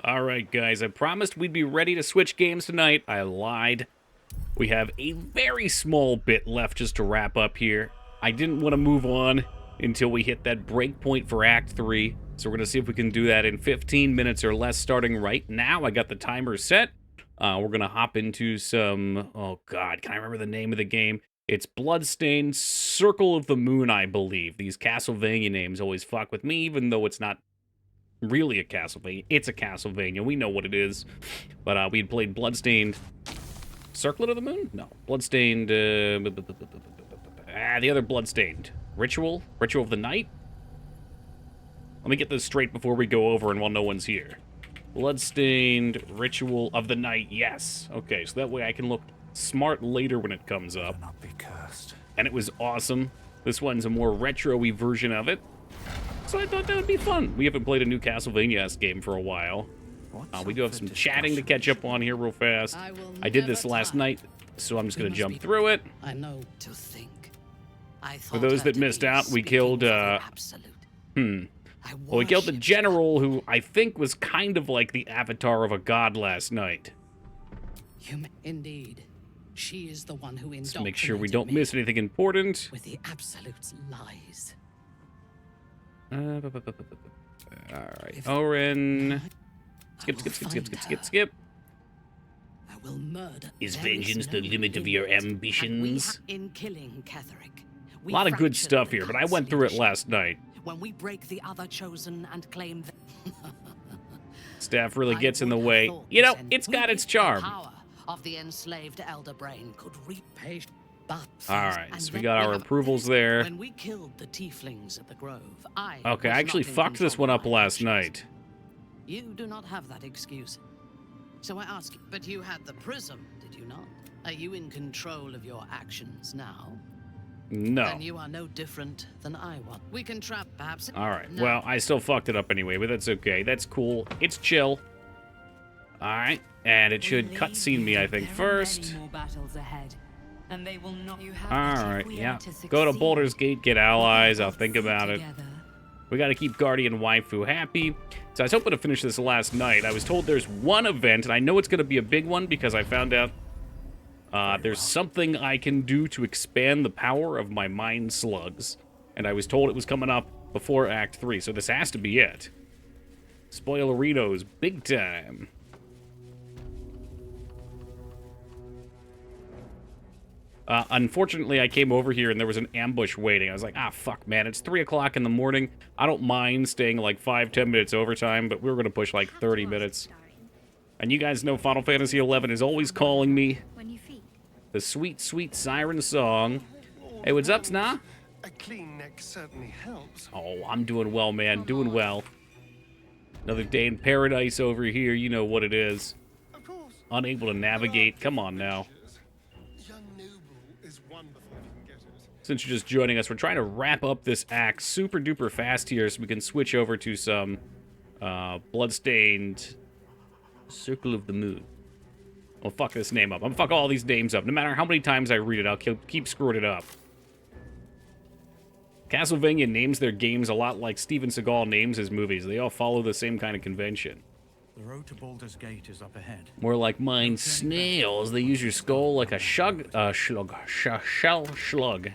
Alright, guys, I promised we'd be ready to switch games tonight. I lied. We have a very small bit left just to wrap up here. I didn't want to move on until we hit that break point for Act 3. So we're going to see if we can do that in 15 minutes or less starting right now. I got the timer set. We're going to hop into some... Oh, God, can I remember the name of the game? It's Bloodstained Circle of the Moon, I believe. These Castlevania names always fuck with me, even though it's not really a Castlevania. It's a Castlevania. We know what it is. But we had played Bloodstained Circlet of the Moon? No. Bloodstained... the other Bloodstained. Ritual? Ritual of the Night? Let me get this straight before we go over and while no one's here. Bloodstained Ritual of the Night. Yes. Okay, so that way I can look smart later when it comes up. Not be cursed. And it was awesome. This one's a more retro-y version of it. So I thought that would be fun. We haven't played a new Castlevania game for a while. We do have some chatting to catch up on here real fast. I did this last night, so I'm just going to jump through it. I know to think. For those that missed out, we killed, well, we killed the general who I think was kind of like the avatar of a god last night. Indeed. She is the one who Let's make sure we don't miss anything important. With the absolute lies. Alright, Oren. Skip. I will murder. Is vengeance the limit of your ambitions? In killing Catherick, a lot of good stuff here, but I went through it last night. When we break the other chosen and claim Staff really gets in the way. You know, it's got its charm. Power of the enslaved elder brain could repay. Alright, so we got our approvals there. When we killed the tieflings at the grove, okay, I actually fucked this one up last night. You do not have that excuse. So I ask you, but you had the prism, did you not? Are you in control of your actions now? No. Then you are no different than I was. We can trap, perhaps. Alright, well, I still fucked it up anyway, but that's okay. That's cool. It's chill. Alright, and it should cutscene me, I think, first. Alright, yeah. Go to Baldur's Gate, get allies, I'll think about it. We gotta keep Guardian Waifu happy. So I was hoping to finish this last night. I was told there's one event, and I know it's gonna be a big one because I found out there's something I can do to expand the power of my mind slugs. And I was told it was coming up before Act 3, so this has to be it. Spoileritos, big time. Unfortunately, I came over here and there was an ambush waiting. I was like, ah, fuck, man, it's 3 o'clock in the morning. I don't mind staying like 5-10 minutes overtime, but we were going to push like 30 minutes. And you guys know Final Fantasy XI is always calling me. The sweet, sweet siren song. Hey, what's up, Sna? A clean neck certainly helps. Oh, I'm doing well, man, doing well. Another day in paradise over here, you know what it is. Of course. Unable to navigate, come on now. Since you're just joining us, we're trying to wrap up this act super duper fast here so we can switch over to some Bloodstained Circle of the Moon. I'll fuck this name up. I'm gonna fuck all these names up. No matter how many times I read it, I'll keep screwing it up. Castlevania names their games a lot like Steven Seagal names his movies. They all follow the same kind of convention. The road to Baldur's Gate is up ahead. More like mine snails. They use your skull like a shell slug.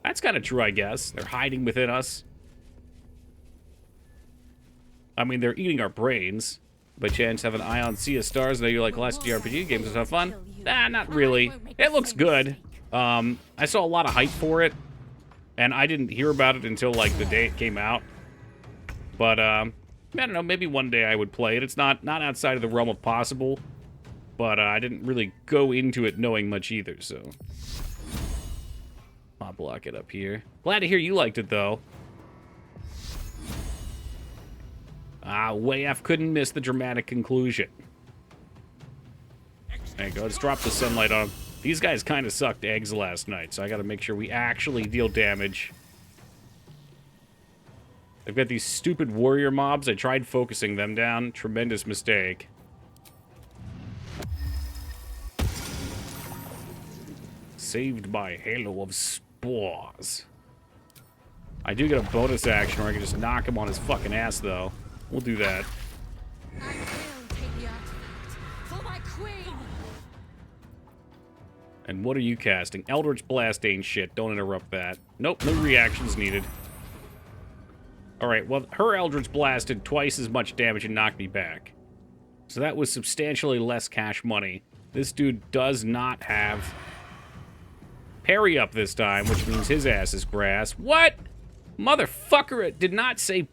That's kind of true, I guess. They're hiding within us. I mean, they're eating our brains. By chance, have an eye on Sea of Stars. I know you like classic JRPG games. Is that fun? Nah, not really. It looks good. I saw a lot of hype for it. And I didn't hear about it until, like, the day it came out. But, I don't know. Maybe one day I would play it. It's not outside of the realm of possible. But I didn't really go into it knowing much either, so... I'll block it up here. Glad to hear you liked it, though. WAF couldn't miss the dramatic conclusion. There you go. Let's drop the sunlight on them. These guys kind of sucked eggs last night, so I gotta make sure we actually deal damage. They've got these stupid warrior mobs. I tried focusing them down. Tremendous mistake. Saved by Halo of Spores. I do get a bonus action where I can just knock him on his fucking ass, though. We'll do that. And what are you casting? Eldritch Blast ain't shit. Don't interrupt that. Nope, no reactions needed. Alright, well, her Eldritch Blast did twice as much damage and knocked me back. So that was substantially less cash money. This dude does not have parry up this time, which means his ass is grass. What? Motherfucker, it did not say...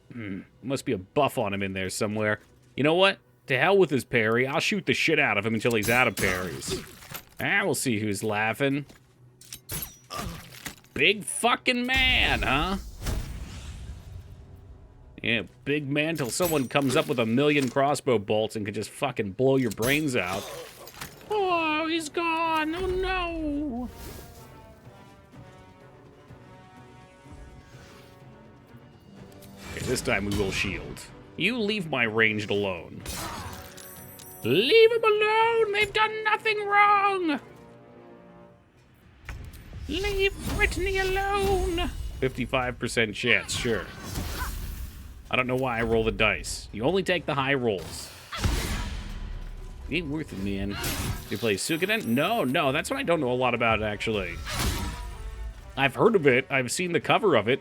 must be a buff on him in there somewhere. You know what? To hell with his parry. I'll shoot the shit out of him until he's out of parries. And we'll see who's laughing. Big fucking man, huh? Yeah, big man till someone comes up with 1,000,000 crossbow bolts and can just fucking blow your brains out. Oh, he's gone. Oh, no. Okay, this time we will shield. You leave my ranged alone. Leave them alone! They've done nothing wrong! Leave Brittany alone! 55% chance, sure. I don't know why I roll the dice. You only take the high rolls. It ain't worth it, man. Do you play Suikoden? No, that's what I don't know a lot about, actually. I've heard of it. I've seen the cover of it.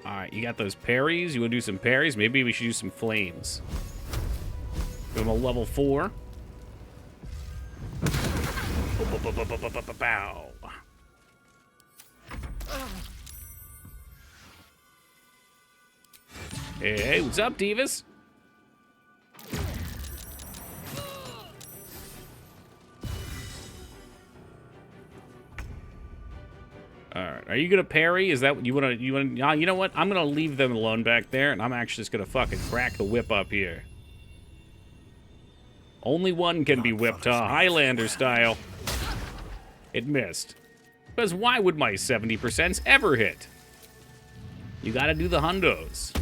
Alright, you got those parries? You want to do some parries? Maybe we should do some flames. Give him a level 4. Bow. Hey, what's up, Divas? Alright, are you gonna parry? Is that what you wanna, you know what? I'm gonna leave them alone back there, and I'm actually just gonna fucking crack the whip up here. Only one can be whipped, huh? Highlander style. It missed. Because why would my 70% ever hit? You gotta do the hundos.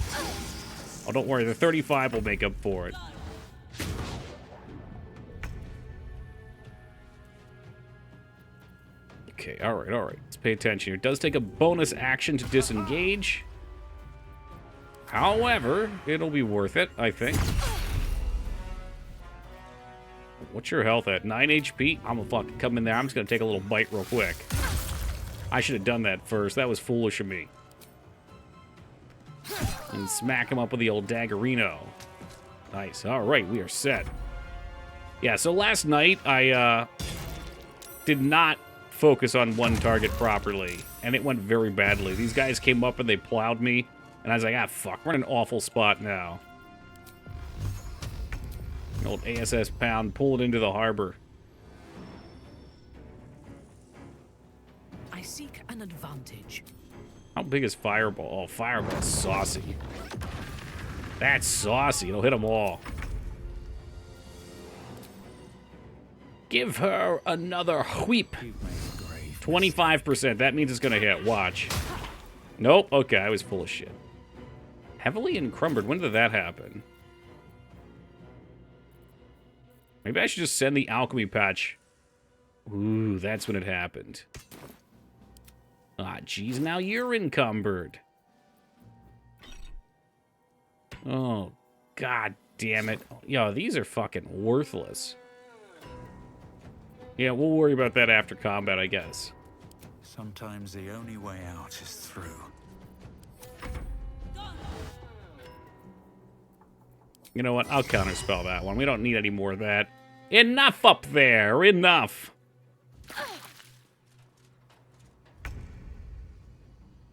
Oh, don't worry, the 35 will make up for it. Okay, alright. Let's pay attention here. It does take a bonus action to disengage. However, it'll be worth it, I think. What's your health at? 9 HP? I'm gonna fucking come in there. I'm just gonna take a little bite real quick. I should have done that first. That was foolish of me. And smack him up with the old daggerino. Nice. Alright, we are set. Yeah, so last night I did not focus on one target properly, and it went very badly. These guys came up and they plowed me, and I was like, ah, fuck, we're in an awful spot now. Old ASS Pound, pull it into the harbor. I seek an advantage. How big is Fireball? Oh, Fireball's saucy. That's saucy. It'll hit them all. Give her another wheep. 25%. That means it's going to hit. Watch. Nope. Okay, I was full of shit. Heavily encumbered. When did that happen? Maybe I should just send the alchemy patch. Ooh, that's when it happened. Ah, jeez, now you're encumbered. Oh, god damn it. Yo, these are fucking worthless. Yeah, we'll worry about that after combat, I guess. Sometimes the only way out is through. You know what? I'll counterspell that one. We don't need any more of that. Enough up there! Enough!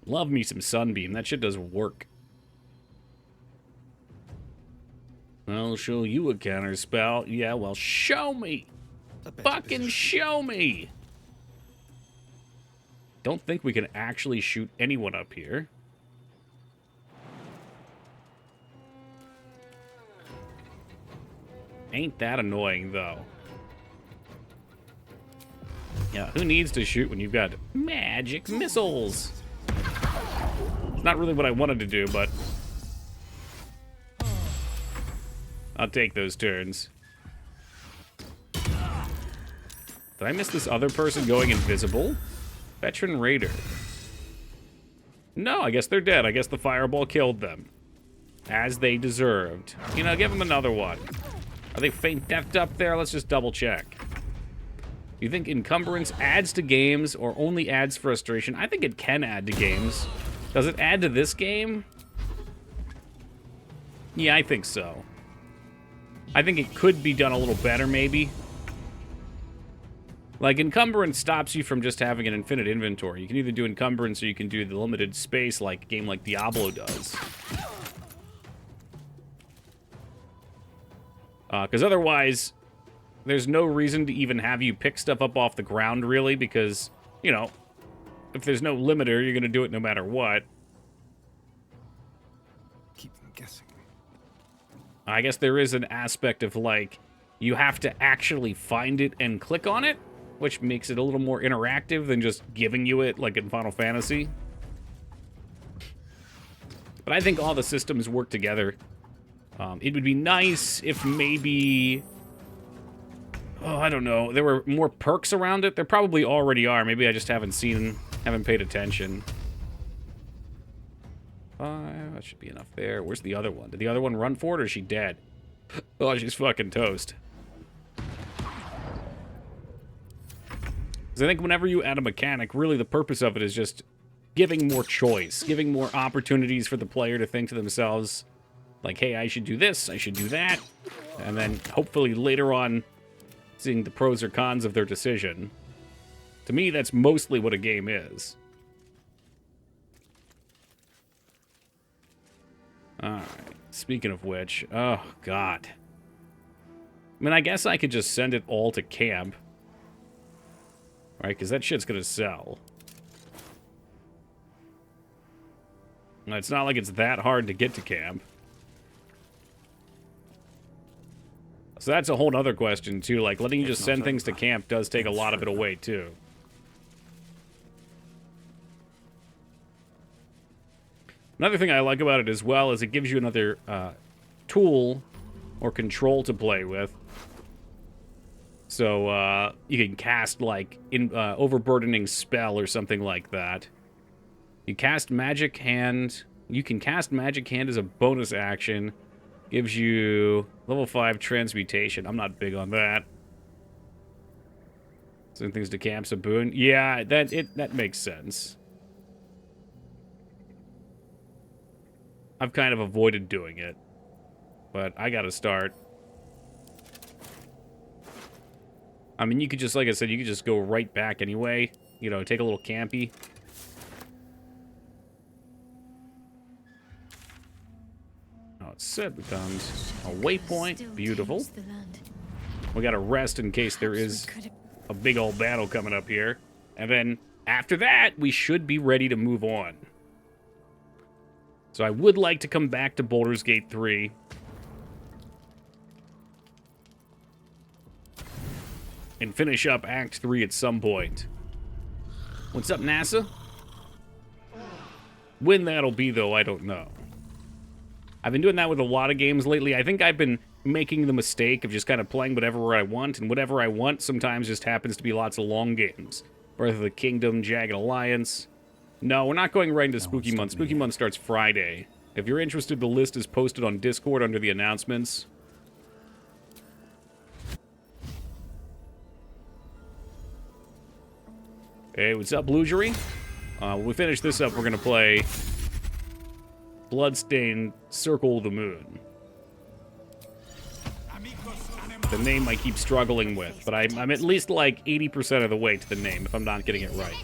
Love me some Sunbeam. That shit does work. I'll show you a counterspell. Yeah, well, show me! Fucking show me! Don't think we can actually shoot anyone up here. Ain't that annoying, though. Yeah, who needs to shoot when you've got magic missiles? It's not really what I wanted to do, but I'll take those turns. Did I miss this other person going invisible? Veteran Raider. No, I guess they're dead. I guess the fireball killed them. as they deserved. You know, give them another one. Are they faint deathed up there? Let's just double check. You think encumbrance adds to games or only adds frustration? I think it can add to games. Does it add to this game? Yeah, I think so. I think it could be done a little better, maybe. Like, encumbrance stops you from just having an infinite inventory. You can either do encumbrance or you can do the limited space like a game like Diablo does. Because otherwise, there's no reason to even have you pick stuff up off the ground, really, because, you know, if there's no limiter, you're going to do it no matter what. Keep them guessing. I guess there is an aspect of, like, you have to actually find it and click on it, which makes it a little more interactive than just giving you it, like in Final Fantasy. But I think all the systems work together. It would be nice if maybe... Oh, I don't know. There were more perks around it. There probably already are. Maybe I just haven't paid attention. That should be enough there. Where's the other one? Did the other one run for it, or is she dead? Oh, she's fucking toast. Because I think whenever you add a mechanic, really the purpose of it is just giving more choice, giving more opportunities for the player to think to themselves, like, hey, I should do this, I should do that, and then hopefully later on seeing the pros or cons of their decision. To me, that's mostly what a game is. Alright, speaking of which, oh, God. I mean, I guess I could just send it all to camp. Right, because that shit's gonna sell. It's not like it's that hard to get to camp. So that's a whole other question, too. Like, letting you just send things to camp does take a lot of it away, too. Another thing I like about it as well is it gives you another tool or control to play with. So, you can cast, like, overburdening spell or something like that. You cast Magic Hand. You can cast Magic Hand as a bonus action. Gives you level 5 transmutation. I'm not big on that. Send things to camp's a boon. Yeah, that makes sense. I've kind of avoided doing it. But I gotta start. I mean, you could just, like I said, you could just go right back anyway. You know, take a little campy. Oh, it said becomes a waypoint. Beautiful. We gotta rest in case there is a big old battle coming up here. And then, after that, we should be ready to move on. So I would like to come back to Baldur's Gate 3. And finish up Act 3 at some point. What's up, NASA? When that'll be, though, I don't know. I've been doing that with a lot of games lately. I think I've been making the mistake of just kind of playing whatever I want, and whatever I want sometimes just happens to be lots of long games. Breath of the Kingdom, Jagged Alliance. No, we're not going right into Spooky Month. Spooky Month starts Friday. If you're interested, the list is posted on Discord under the announcements. Hey, what's up, Bluegery? When we finish this up, we're going to play Bloodstained Circle of the Moon. The name I keep struggling with, but I'm at least like 80% of the way to the name if I'm not getting it right.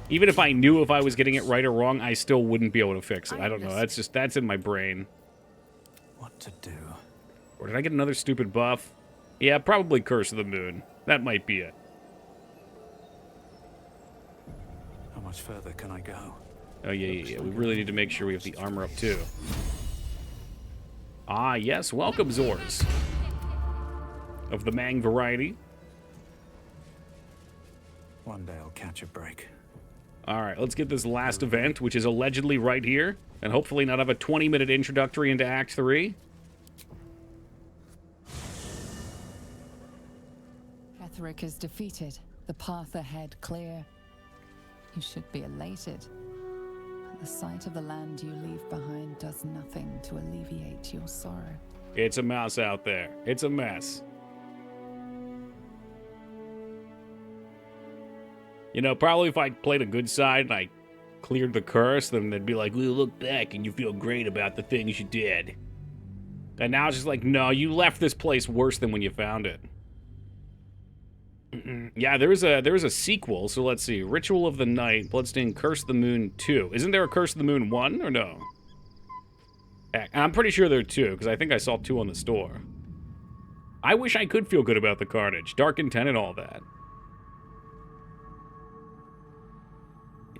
Even if I knew if I was getting it right or wrong, I still wouldn't be able to fix it. I don't know. That's in my brain. What to do? Or did I get another stupid buff? Yeah, probably Curse of the Moon. That might be it. How much further can I go? Oh, yeah. We really need to make sure we have the armor up, too. Ah, yes. Welcome, Zors. Of the Mang variety. One day I'll catch a break. Alright, let's get this last event, which is allegedly right here. And hopefully not have a 20-minute introductory into Act 3. Ketheric is defeated. The path ahead clear. You should be elated. The sight of the land you leave behind does nothing to alleviate your sorrow. It's a mouse out there. It's a mess. You know, probably if I played a good side and I cleared the curse, then they'd be like, "Well, look back and you feel great about the things you did." And now it's just like, no, you left this place worse than when you found it. Yeah, there is a sequel, so let's see. Ritual of the Night, Bloodstained Curse of the Moon 2. Isn't there a Curse of the Moon 1, or no? I'm pretty sure there are 2, because I think I saw 2 on the store. I wish I could feel good about the carnage. Dark Intent and all that.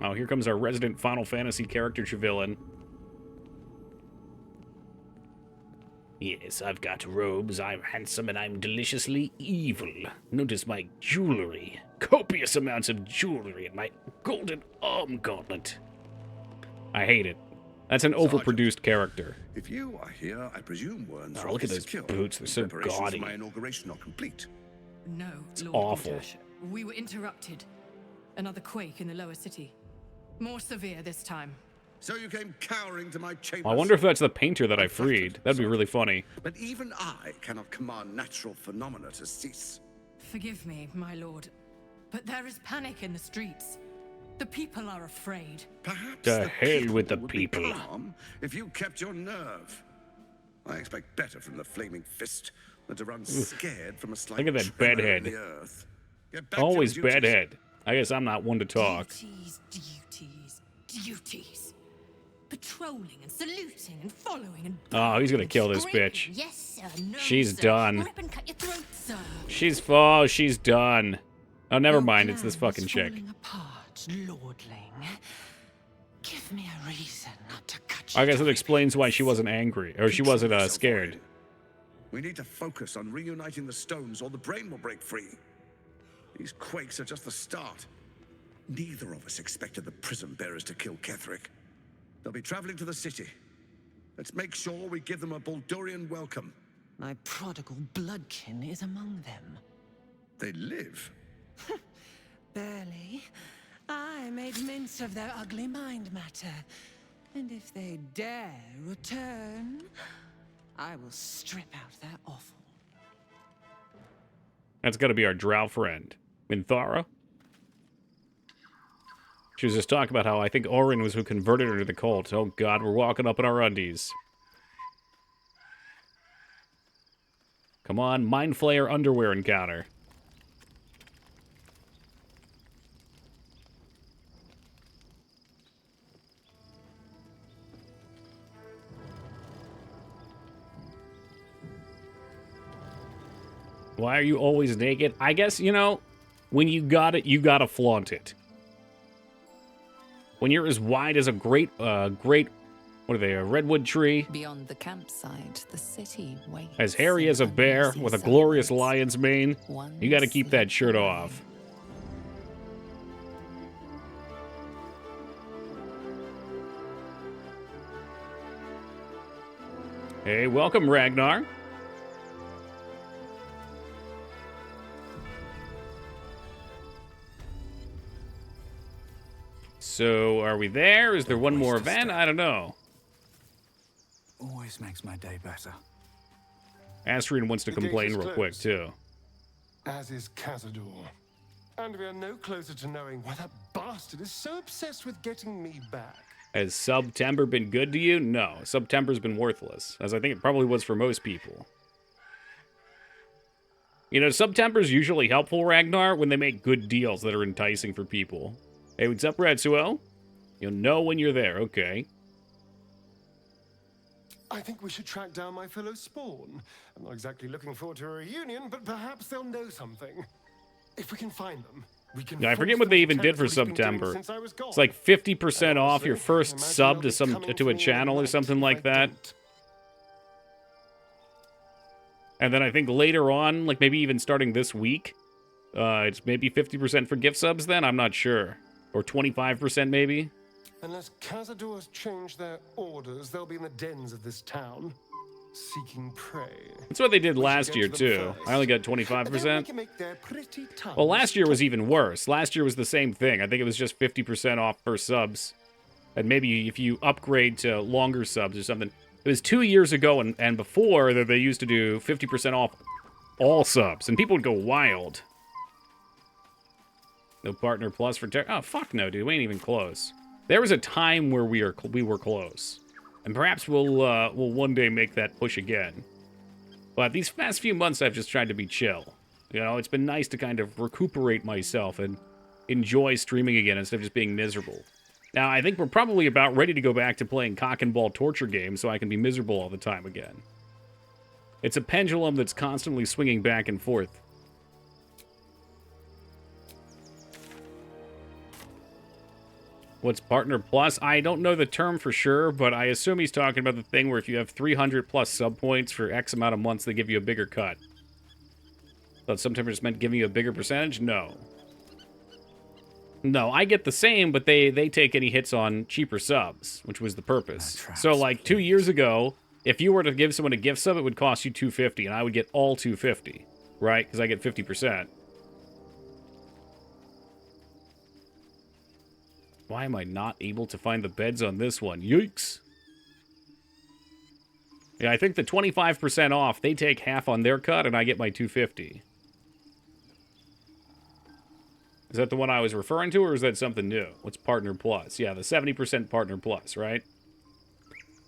Oh, here comes our resident Final Fantasy character villain. Yes, I've got robes, I'm handsome, and I'm deliciously evil. Notice my jewelry. Copious amounts of jewelry and my golden arm gauntlet. I hate it. That's an overproduced character. If you are here, I presume Wern's Oh, look at those boots, they're so Preparations gaudy. for my inauguration are complete. No, Lord awful. Baldur. We were interrupted. Another quake in the lower city. More severe this time. So you came cowering to my chambers. I wonder if that's the painter that I freed. That'd be really funny. But even I cannot command natural phenomena to cease. Forgive me, my lord, but there is panic in the streets. The people are afraid. Perhaps To the hell with the would be people. calm if you kept your nerve. I expect better from the flaming fist than to run scared from a slight Look at that tremor in bedhead. the earth. Get back to Always your duties. bedhead. I guess I'm not one to talk. Duties. Patrolling and saluting and following and... Oh, he's gonna kill this screaming. bitch. Yes, sir. No, She's sir. done. Rip and cut your throat, sir. She's done. Oh, never mind. It's this fucking chick. Falling apart, lordling. Give me a reason not to cut I you guess to it explains why she wasn't angry, or she Keep wasn't yourself scared. worried. We need to focus on reuniting the stones or the brain will break free. These quakes are just the start. Neither of us expected the prism bearers to kill Ketherick. They'll be traveling to the city. Let's make sure we give them a Baldurian welcome. My prodigal bloodkin is among them. They live. Barely. I made mince of their ugly mind matter. And if they dare return, I will strip out their offal. That's gotta be our drow friend. Minthara? She was just talking about how I think Orin was who converted her to the cult. Oh god, we're walking up in our undies. Come on, Mind Flayer underwear encounter. Why are you always naked? I guess, you know, when you got it, you gotta flaunt it. When you're as wide as a great, what are they, a redwood tree? Beyond the campsite, the city waits. As hairy as a in bear uneasy with a glorious silence. lion's mane, One you gotta keep that sleep shirt away. off. Hey, welcome, Ragnar. So, are we there? Is there one more Always to event? stay. I don't know. Always makes my day better. Astrian wants to The gate complain is real quick, closed. too. As is Cazador. And we are no closer to knowing why that bastard is so obsessed with getting me back. Has September been good to you? No. September's been worthless, as I think it probably was for most people. You know, September's usually helpful, Ragnar, when they make good deals that are enticing for people. Hey, what's up, Ratsuo? You'll know when you're there, okay. I think we should track down my fellow Spawn. I'm not exactly looking forward to a reunion, but perhaps they'll know something. If we can find them, we can. Yeah, I force forget them what they to even tell did us for what he's been doing September. since I was gone. It's like 50% And off your honestly, first imagine sub they'll to be some coming to for a me channel or overnight something if like I that. don't. And then I think later on, like maybe even starting this week, it's maybe 50% for gift subs then? I'm not sure. Or 25% maybe? Unless Cazadors change their orders, they'll be in the dens of this town, seeking prey. That's what they did We should last go year, to them too. first. I only got Then we 25%. can make their pretty Well, tongues last year was talk. even worse. Last year was the same thing. I think it was just 50% off for subs. And maybe if you upgrade to longer subs or something. It was 2 years ago and before that they used to do 50% off all subs, and people would go wild. No partner plus for oh fuck no, dude, we ain't even close. There was a time where we were close, and perhaps we'll one day make that push again. But these past few months, I've just tried to be chill. You know, it's been nice to kind of recuperate myself and enjoy streaming again instead of just being miserable. Now, I think we're probably about ready to go back to playing cock and ball torture games so I can be miserable all the time again. It's a pendulum that's constantly swinging back and forth. What's Partner Plus? I don't know the term for sure, but I assume he's talking about the thing where if you have 300 plus sub points for X amount of months, they give you a bigger cut. But sometimes it's meant giving you a bigger percentage? No. No, I get the same, but they take any hits on cheaper subs, which was the purpose. So, like, 2 years ago, if you were to give someone a gift sub, it would cost you $250, and I would get all $250, right? Because I get 50%. Why am I not able to find the beds on this one? Yikes. Yeah, I think the 25% off, they take half on their cut, and I get my $250. Is that the one I was referring to, or is that something new? What's Partner Plus? Yeah, the 70% Partner Plus, right?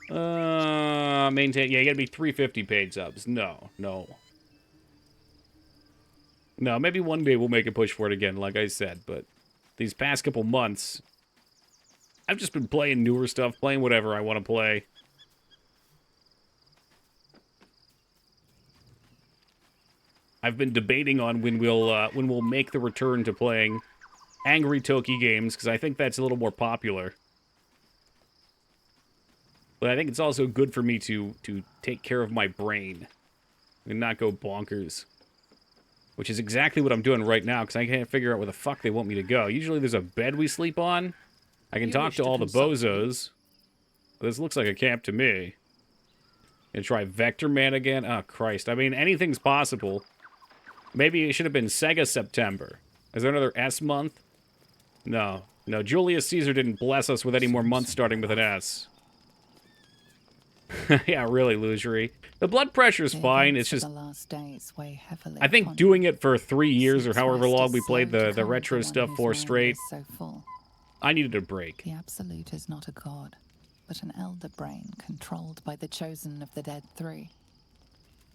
Maintain. Yeah, you gotta be 350 paid subs. No. No, maybe one day we'll make a push for it again, like I said, but these past couple months, I've just been playing newer stuff, playing whatever I want to play. I've been debating on when we'll make the return to playing Angry Toki games, because I think that's a little more popular. But I think it's also good for me to take care of my brain and not go bonkers. Which is exactly what I'm doing right now, because I can't figure out where the fuck they want me to go. Usually there's a bed we sleep on. I can talk to all the bozos. This looks like a camp to me. And try Vector Man again? Oh, Christ. I mean, anything's possible. Maybe it should have been Sega September. Is there another S month? No. No, Julius Caesar didn't bless us with any more months starting with an S. Yeah, really, Lugery. The blood pressure's fine, it's just... I think doing it for 3 years or however long we played the retro stuff for straight, I needed a break. The Absolute is not a god, but an elder brain controlled by the chosen of the dead three.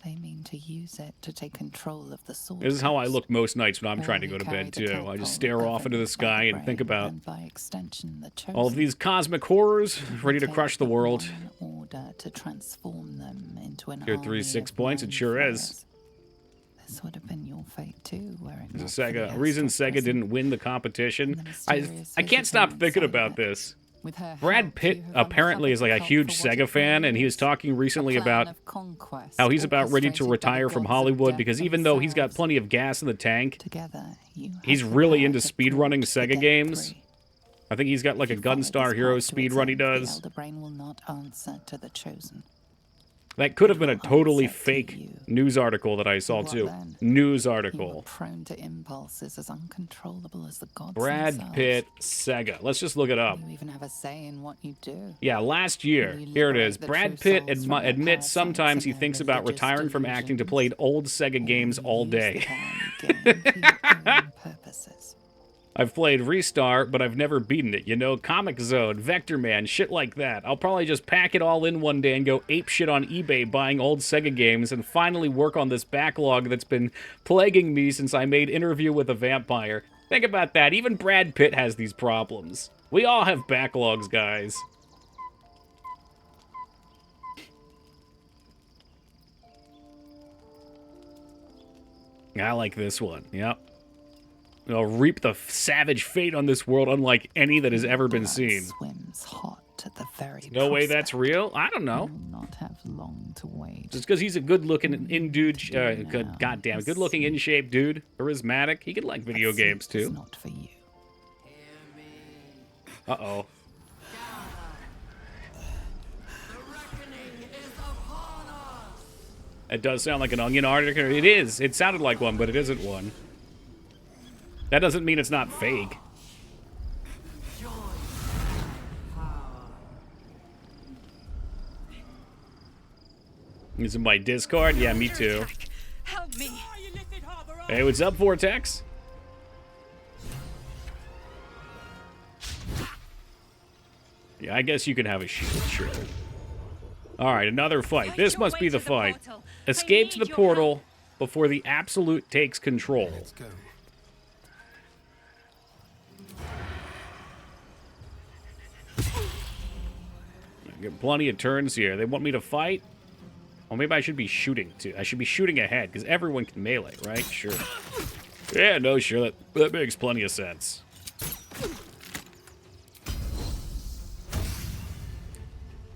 They mean to use it to take control of the sword. This is how I look most nights when I'm trying to go to bed, too. I just stare off into the sky and think about all of these cosmic horrors ready to crush the world. To transform them into an Tier 3, 6 points, it sure is. This would have been your fate, too, were it not for the reason Sega didn't win the competition. I can't stop thinking about this. Brad Pitt apparently is like a huge Sega fan, and he was talking recently about how he's about ready to retire from Hollywood because even though he's got plenty of gas in the tank, he's really into speedrunning Sega games. I think he's got like a Gunstar Heroes speedrun he does. That could have been a totally fake news article that I saw too. News article. Prone to impulses as uncontrollable as the gods Brad Pitt, Sega. Let's just look it up. You even have a say in what you do. Yeah, last year. Here it is. Brad Pitt admits sometimes he thinks about retiring from acting to play old Sega games all day. I've played Restart, but I've never beaten it. You know, Comic Zone, Vector Man, shit like that. I'll probably just pack it all in one day and go ape shit on eBay buying old Sega games and finally work on this backlog that's been plaguing me since I made Interview with a Vampire. Think about that. Even Brad Pitt has these problems. We all have backlogs, guys. I like this one. Yep. I'll reap the savage fate on this world unlike any that has ever been seen. Swims hot at the very no way that's real? I don't know. Not have long to wait. Just because he's a good-looking goddamn good-looking in-shape dude, charismatic, he could like video games too. Not for you. Uh-oh. It does sound like an onion article. It is. It sounded like one, but it isn't one. That doesn't mean it's not fake. Is it my Discord? Yeah, me too. Help me. Hey, what's up, Vortex? Yeah, I guess you can have a shield, sure. Alright, another fight. This must be the fight. Escape to the portal before the Absolute takes control. Let's go. I get plenty of turns here. They want me to fight? Well, maybe I should be shooting, too. I should be shooting ahead, because everyone can melee, right? Sure. Yeah, no, sure. That makes plenty of sense.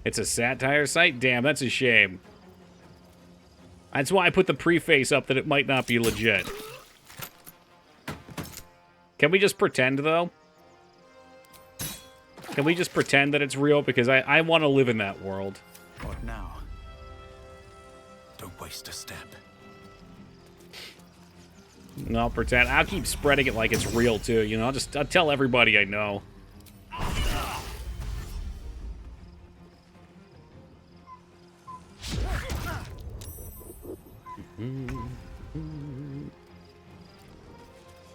It's a satire site? Damn, that's a shame. That's why I put the preface up that it might not be legit. Can we just pretend, though? Can we just pretend that it's real? Because I want to live in that world. What now? Don't waste a step. I'll pretend. I'll keep spreading it like it's real, too. You know, I'll tell everybody I know.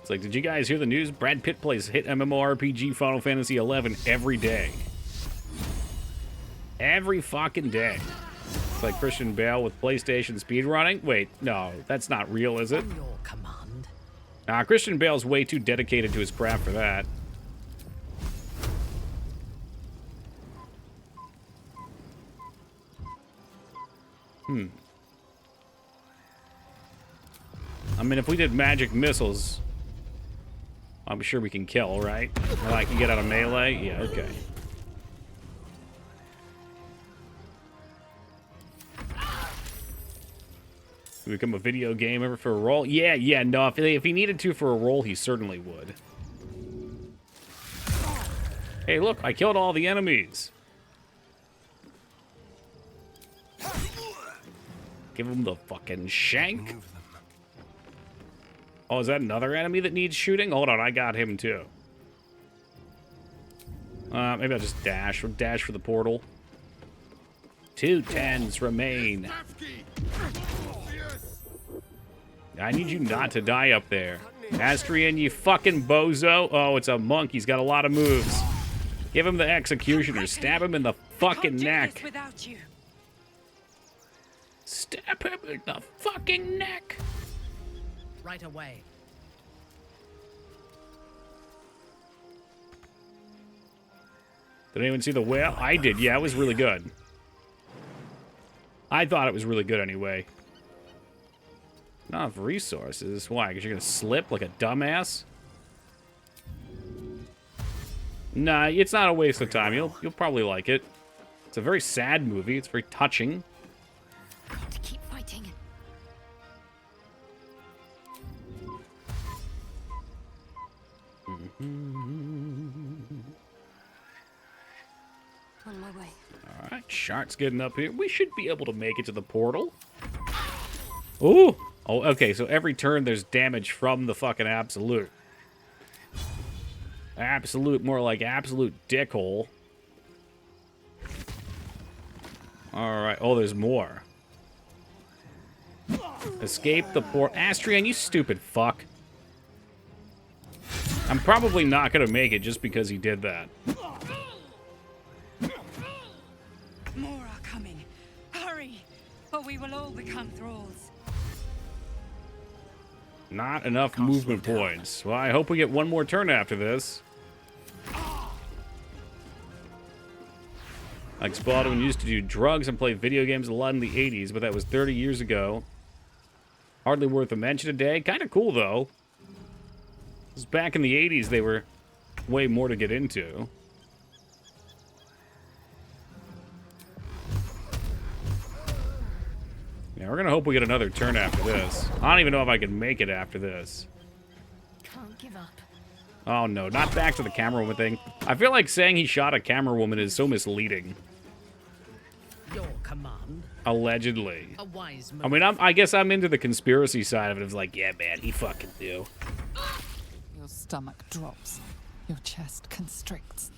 It's like, did you guys hear the news? Brad Pitt plays hit MMORPG Final Fantasy XI every day. Every fucking day. It's like Christian Bale with PlayStation speedrunning. Wait, no, that's not real, is it? On your command. Nah, Christian Bale's way too dedicated to his craft for that. I mean, if we did magic missiles, I'm sure we can kill, right? Or like you get out of melee? Yeah, okay. Become a video gamer for a role? Yeah, no, if he needed to for a role, he certainly would. Hey, look, I killed all the enemies. Give him the fucking shank. Oh, is that another enemy that needs shooting? Hold on, I got him too. Maybe I'll just dash. Dash for the portal. 2 10s remain. I need you not to die up there. Astrian, you fucking bozo. Oh, it's a monk. He's got a lot of moves. Give him the executioner. Stab him in the fucking neck. Stab him in the fucking neck. Right away. Did anyone see the whale? I did. Yeah, it was really good. I thought it was really good anyway. Not enough resources. Why? Because you're going to slip like a dumbass? Nah, it's not a waste of time. You'll probably like it. It's a very sad movie. It's very touching. Got to keep fighting. On my way. Alright, Shark's getting up here. We should be able to make it to the portal. Ooh! Oh, okay, so every turn there's damage from the fucking Absolute. Absolute, more like absolute dickhole. Alright, oh, there's more. Escape the port. Astrian, you stupid fuck. I'm probably not gonna make it just because he did that. More are coming. Hurry, or we will all become thralls. Not enough movement points. Well, I hope we get one more turn after this. Like Spaldwin used to do drugs and play video games a lot in the 80s, but that was 30 years ago. Hardly worth a mention today. Kind of cool, though. Because back in the 80s, they were way more to get into. Yeah, we're going to hope we get another turn after this. I don't even know if I can make it after this. Can't give up. Oh, no. Not back to the camera woman thing. I feel like saying he shot a camera woman is so misleading. Your command. Allegedly. A wise move. I mean, I guess I'm into the conspiracy side of it. It's like, yeah, man, he fucking knew. Your stomach drops. Your chest constricts.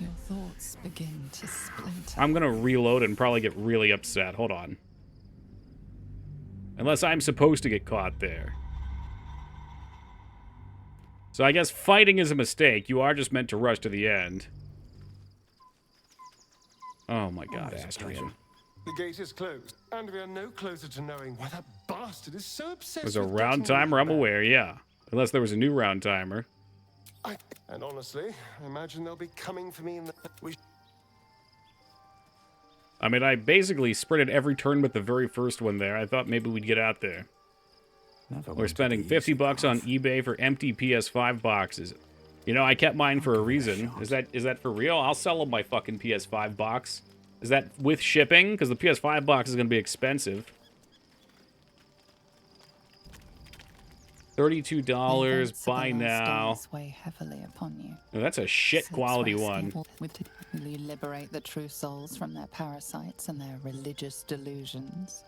Your thoughts begin to splinter. I'm gonna reload and probably get really upset. Hold on. Unless I'm supposed to get caught there. So I guess fighting is a mistake. You are just meant to rush to the end. Oh my god, Astrian. The gate is closed, and we are no closer to knowing why that bastard is so obsessed There's a with round getting timer, I'm back. aware, yeah. Unless there was a new round timer. And honestly, I imagine they'll be coming for me in the... I mean, I basically sprinted every turn but the very first one there. I thought maybe we'd get out there. We're spending 50 bucks on eBay for empty PS5 boxes. You know, I kept mine for a reason. Is that for real? I'll sell them my fucking PS5 box. Is that with shipping? Because the PS5 box is going to be expensive. $32, buy now. Weigh heavily upon you. Oh, that's a shit Since quality resting, one. Will you liberate the true souls from their parasites and their religious delusions?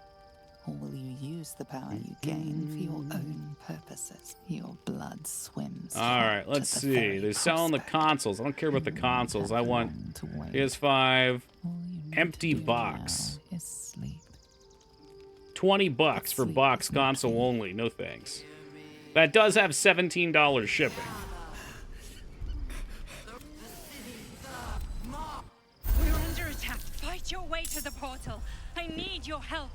Or will you use the power you gain for your own purposes? Your blood swims. Alright, let's see. They're selling the consoles. I don't care about the consoles. I want PS5 empty box. Is sleep. 20 bucks for box console only. No thanks. That does have $17 shipping. We're under attack. Fight your way to the portal. I need your help.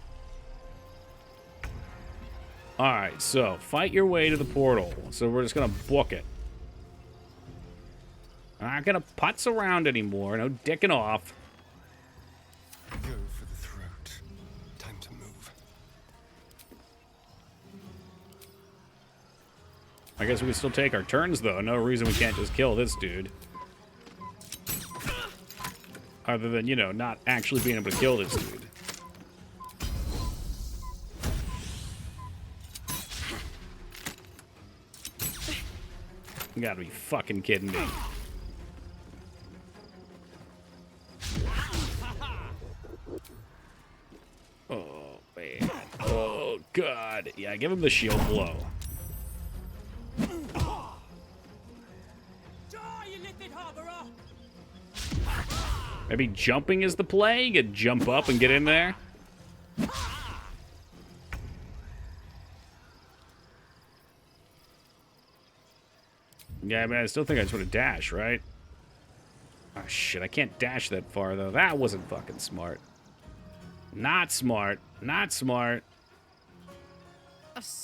Alright, so fight your way to the portal. So we're just gonna book it. I'm not gonna putz around anymore. No dicking off. Go for the throat. Time to move. I guess we can still take our turns, though. No reason we can't just kill this dude. Other than, you know, not actually being able to kill this dude. You gotta be fucking kidding me. Oh, man. Oh, God. Yeah, give him the shield blow. Maybe jumping is the play? You could jump up and get in there. Yeah, I mean, I still think I just want to dash, right? Oh, shit, I can't dash that far, though. That wasn't fucking smart. Not smart. Not smart.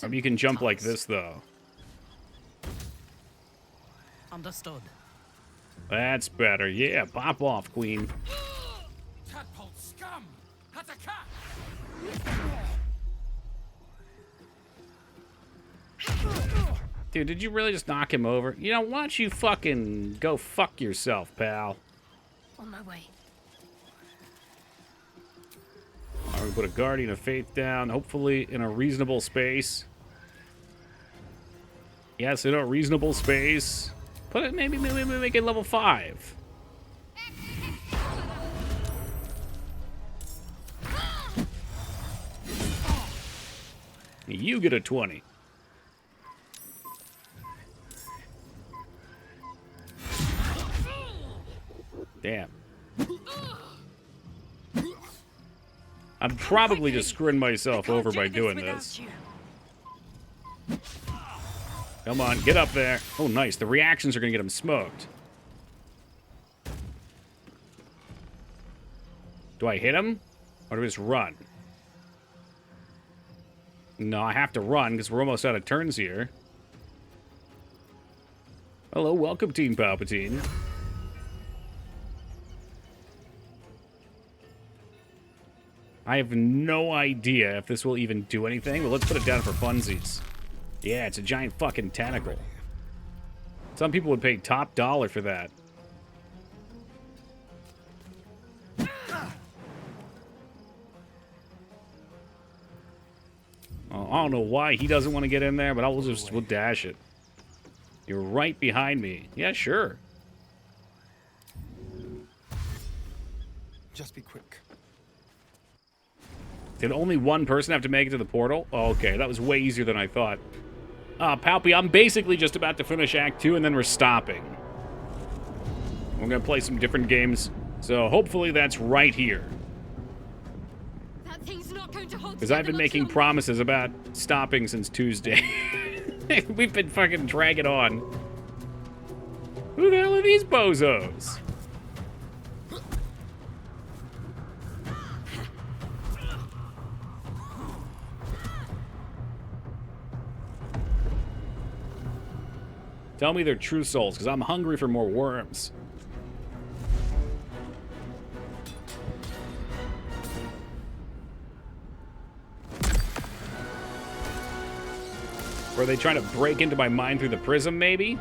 Maybe you can jump like this, though. Understood. That's better. Yeah, pop off, queen. Tadpole scum! Attack! Dude, did you really just knock him over? You know, why don't you fucking go fuck yourself, pal? On my way. All right, we put a Guardian of Faith down, hopefully in a reasonable space. Yes, in a reasonable space. Put it, maybe make it level 5. You get a 20. Damn. I'm probably just screwing myself over by doing this. Come on, get up there. Oh, nice. The reactions are going to get him smoked. Do I hit him? Or do I just run? No, I have to run because we're almost out of turns here. Hello, welcome, Team Palpatine. I have no idea if this will even do anything, but let's put it down for funsies. Yeah, it's a giant fucking tentacle. Some people would pay top dollar for that. I don't know why he doesn't want to get in there, but we'll dash it. You're right behind me. Yeah, sure. Just be quick. Did only one person have to make it to the portal? Oh, okay, that was way easier than I thought. Palpy, I'm basically just about to finish Act 2 and then we're stopping. We're going to play some different games. So hopefully that's right here. That thing's not going to hold Because I've been making promises about stopping since Tuesday. We've been fucking dragging on. Who the hell are these bozos? Tell me they're true souls, because I'm hungry for more worms. Were they trying to break into my mind through the prism, maybe?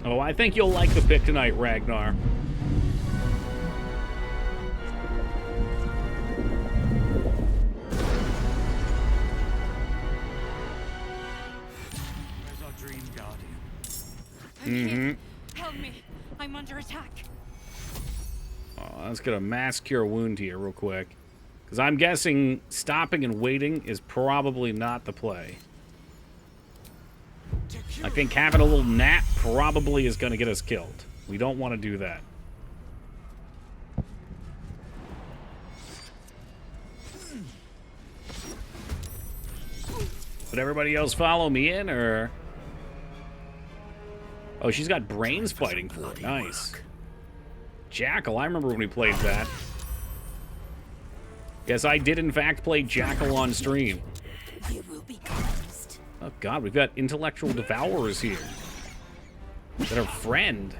Oh, I think you'll like the pick tonight, Ragnar. Where's our dream guardian? Mm-hmm. Help me. I'm under attack. Oh, let's get a mass cure wound here real quick. Because I'm guessing stopping and waiting is probably not the play. I think having a little nap probably is going to get us killed. We don't want to do that. Would everybody else follow me in, or... Oh, she's got brains fighting for it. Nice. Jackal, I remember when we played that. Yes, I did in fact play Jackal on stream. You will be cleansed. Oh god, we've got intellectual devourers here. That are friend.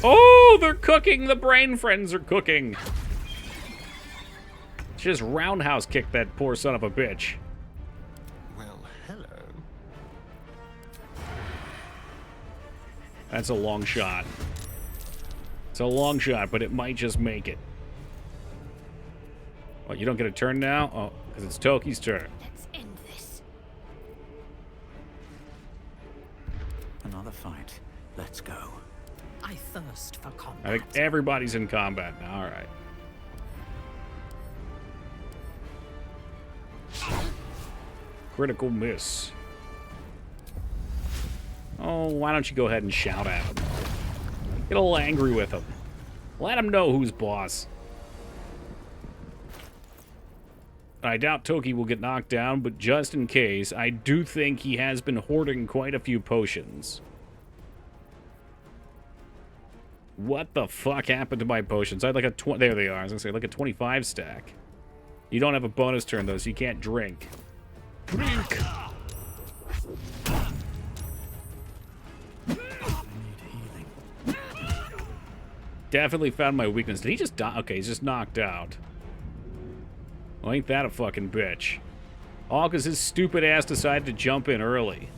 Oh, they're cooking! The brain friends are cooking! Just roundhouse kicked that poor son of a bitch. Well, hello. That's a long shot. It's a long shot, but it might just make it. Oh, you don't get a turn now? Oh, because it's Toki's turn. Let's end this. Another fight. Let's go. I thirst for combat. I think everybody's in combat now. All right. Critical miss. Oh, why don't you go ahead and shout at him? Get a little angry with him. Let him know who's boss. I doubt Toki will get knocked down, but just in case, I do think he has been hoarding quite a few potions. What the fuck happened to my potions? I had like a there they are. I was gonna say like a 25 stack. You don't have a bonus turn though, so you can't drink. Drink. Definitely found my weakness. Did he just die? Okay, he's just knocked out. Well, ain't that a fucking bitch? All because his stupid ass decided to jump in early.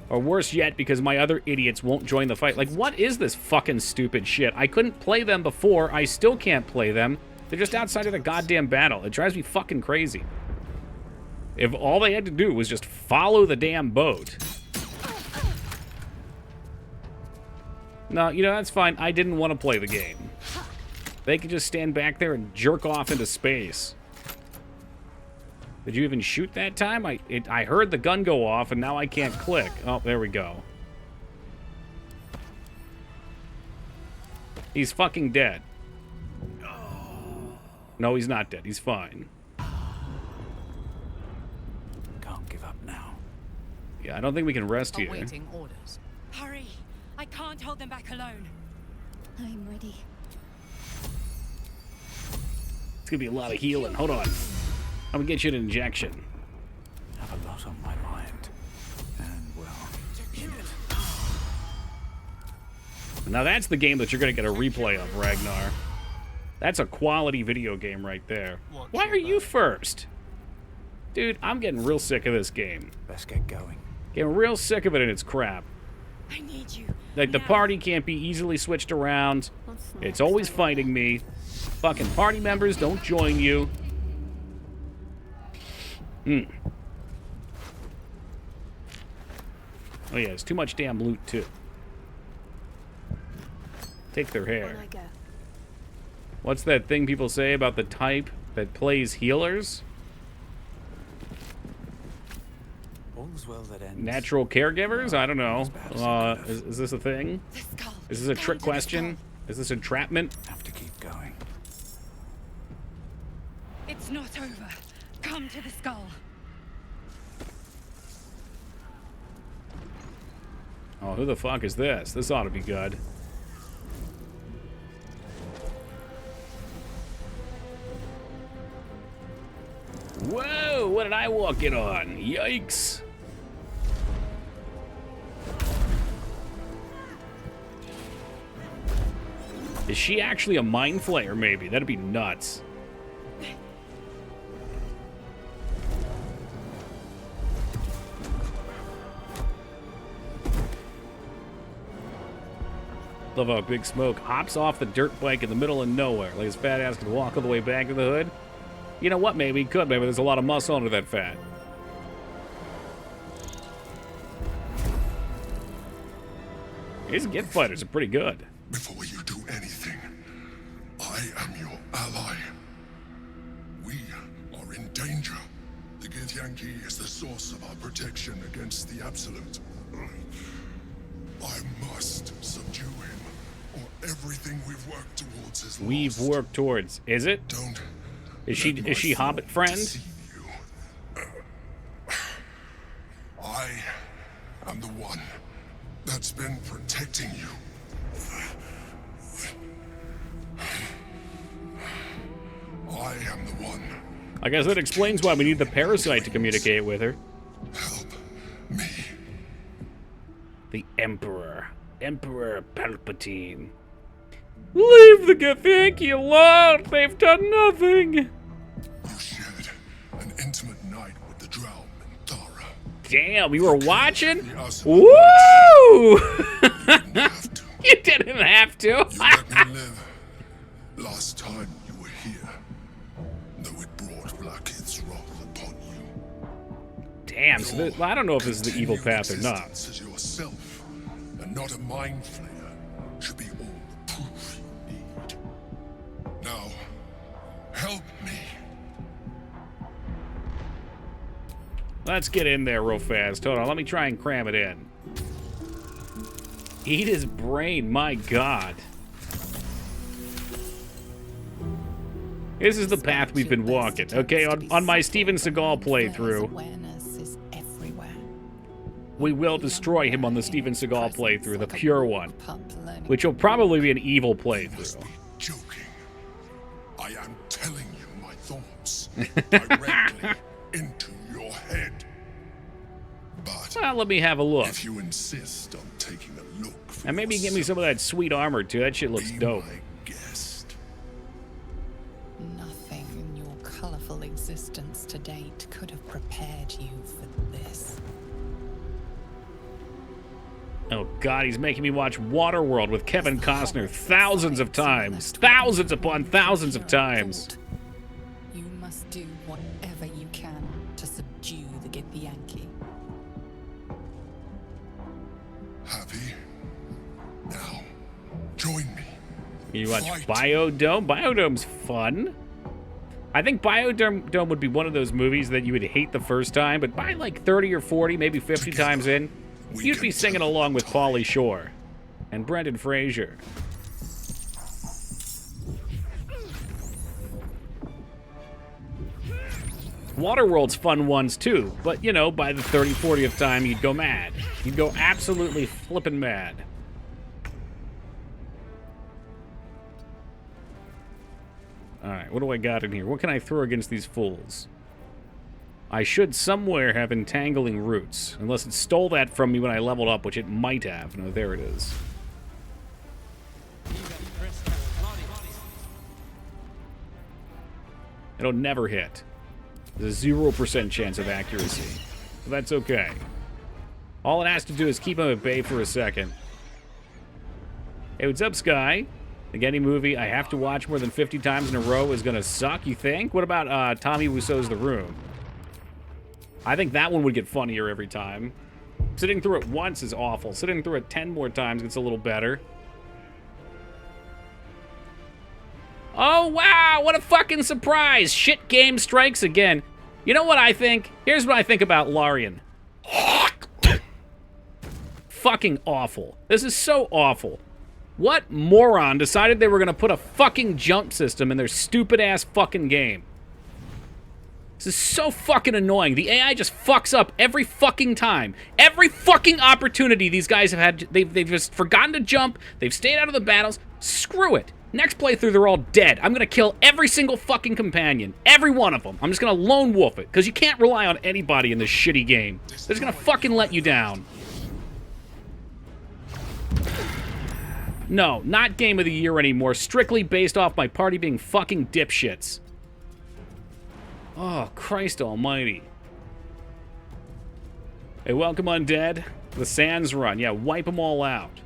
Or worse yet, because my other idiots won't join the fight. Like, what is this fucking stupid shit? I couldn't play them before. I still can't play them. They're just outside of the goddamn battle. It drives me fucking crazy. If all they had to do was just follow the damn boat. No, you know, that's fine. I didn't want to play the game. They could just stand back there and jerk off into space. Did you even shoot that time? I heard the gun go off, and now I can't click. Oh, there we go. He's fucking dead. No, he's not dead. He's fine. Can't give up now. Yeah, I don't think we can rest here. Awaiting orders. Hurry. I can't hold them back alone. I'm ready. It's gonna be a lot of healing. Hold on. I'm gonna get you an injection. I have a lot on my mind. And, well, in it. Now that's the game that you're gonna get a replay of, Ragnar. That's a quality video game right there. Why are you first? Dude, I'm getting real sick of this game. Let's get going. Getting real sick of it and its crap. I need you. Like, the party can't be easily switched around. It's always fighting me. Fucking party members don't join you. Oh yeah, it's too much damn loot too. Take their hair. What's that thing people say about the type that plays healers? all's well that ends. Natural caregivers? I don't know. As bad as it could have. Is this a thing? The skull. Is this a Go trick to the question? skull. Is this entrapment? Have to keep going. It's not over. Come to the skull. Oh, who the fuck is this? This ought to be good. Whoa, what did I walk in on? Yikes. Is she actually a mind flayer, maybe? That'd be nuts. Love how Big Smoke hops off the dirt bike in the middle of nowhere. Like his fat ass could walk all the way back to the hood. You know what? Maybe he could. Maybe there's a lot of muscle under that fat. His gift fighters are pretty good. Before you do anything, I am your ally. We are in danger. The Githyanki is the source of our protection against the Absolute. I must subdue him, or everything we've worked towards is We've lost. worked towards. Is it? Don't Is she Hobbit friend? deceive you. I am the one that's been protecting you. I am the one. I guess that explains why we need the parasite to communicate with her. Help me. The Emperor. Emperor Palpatine. Leave the Githyanki alone! They've done nothing! You shared an intimate night with the Drow and Thara. Damn, you were watching? The Asa- Woo! didn't have to. You didn't have to. You let me live. Last time you were here, though it brought Blackhead's wrath upon you. Damn, so this, I don't know if this is the evil path or not. Existence as yourself, and not a mind flayer, should be all the proof you need. Now, help me. Let's get in there real fast. Hold on, let me try and cram it in. Eat his brain, my god. This is the path we've been walking. Okay, on my Steven Seagal playthrough, Awareness is everywhere. we will destroy him on the Steven Seagal playthrough, the pure one, Pup learning which will probably be an evil You playthrough. must be joking. I am telling you my thoughts directly into your head. But Well, let me have a look. if you insist on taking a look for And maybe give me some of that sweet armor, too. That shit looks be dope. my guest. Nothing in your colorful existence to date could have prepared you for this. Oh, God, he's making me watch Waterworld with Kevin Costner thousands of times. Thousands upon thousands of times. You must do whatever you can to subdue the Githyanki. Happy? Now, join me. You watch Fight. Biodome? Biodome's fun. I think Biodome would be one of those movies that you would hate the first time, but by like 30 or 40, maybe 50 times in, we you'd can be singing tell along with time. Pauly Shore and Brendan Fraser. Waterworld's fun ones too, but you know, by the 30, 40th time, you'd go mad. You'd go absolutely flippin' mad. Alright, what do I got in here? What can I throw against these fools? I should somewhere have entangling roots, unless it stole that from me when I leveled up, which it might have. No, there it is. It'll never hit. There's a 0% chance of accuracy. But that's okay. All it has to do is keep him at bay for a second. Hey, what's up, Sky? Think any movie I have to watch more than 50 times in a row is gonna suck, you think? What about Tommy Wiseau's The Room? I think that one would get funnier every time. Sitting through it once is awful. Sitting through it 10 more times gets a little better. Oh, wow, what a fucking surprise. Shit game strikes again. You know what I think? Here's what I think about Larian. Fucking awful. This is so awful. What moron decided they were going to put a fucking jump system in their stupid-ass fucking game? This is so fucking annoying. The AI just fucks up every fucking time. Every fucking opportunity these guys have had, they've just forgotten to jump. They've stayed out of the battles. Screw it. Next playthrough, they're all dead. I'm going to kill every single fucking companion. Every one of them. I'm just going to lone wolf it, because you can't rely on anybody in this shitty game. They're just going to fucking let you down. No, not Game of the Year anymore. Strictly based off my party being fucking dipshits. Oh, Christ almighty. Hey, welcome undead. The Sands Run. Yeah, wipe them all out.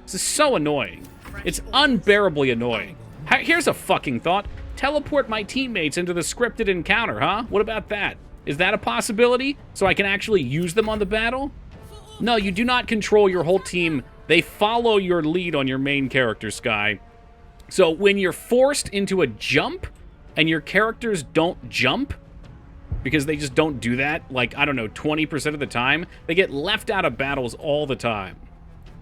This is so annoying. It's unbearably annoying. Here's a fucking thought. Teleport my teammates into the scripted encounter, huh? What about that? Is that a possibility? So I can actually use them on the battle? No, you do not control your whole team. They follow your lead on your main character, Sky. So when you're forced into a jump, and your characters don't jump, because they just don't do that, like, I don't know, 20% of the time, they get left out of battles all the time.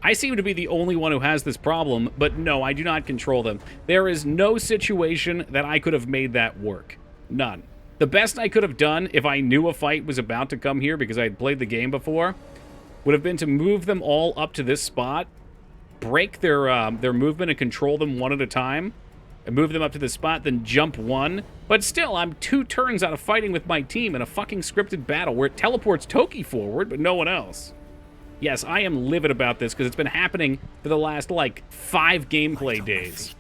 I seem to be the only one who has this problem, but no, I do not control them. There is no situation that I could have made that work. None. The best I could have done, if I knew a fight was about to come here because I had played the game before, would have been to move them all up to this spot, break their movement and control them one at a time, and move them up to this spot, then jump one. But still, I'm 2 turns out of fighting with my team in a fucking scripted battle where it teleports Toki forward, but no one else. Yes, I am livid about this because it's been happening for the last, like, 5 gameplay days.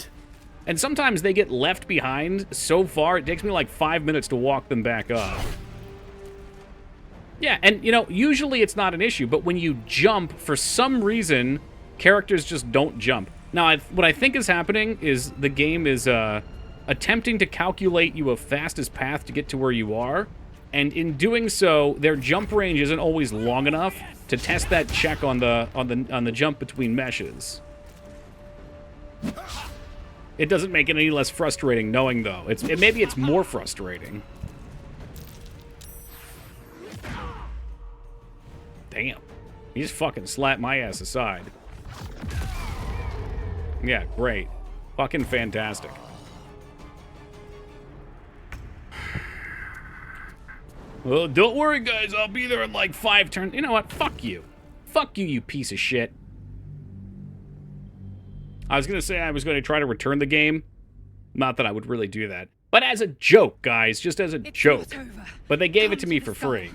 And sometimes they get left behind so far, it takes me like 5 minutes to walk them back up. Yeah, and, you know, usually it's not an issue, but when you jump, for some reason, characters just don't jump. Now, what I think is happening is the game is attempting to calculate you a fastest path to get to where you are, and in doing so, their jump range isn't always long enough to test that check on the jump between meshes. It doesn't make it any less frustrating knowing, though. Maybe it's more frustrating. Damn. He just fucking slapped my ass aside. Yeah, great. Fucking fantastic. Well, don't worry, guys. I'll be there in like 5 turns. You know what? Fuck you. Fuck you, you piece of shit. I was going to say I was going to try to return the game. Not that I would really do that. But as a joke, guys. Just as a joke. But they gave it to me for free.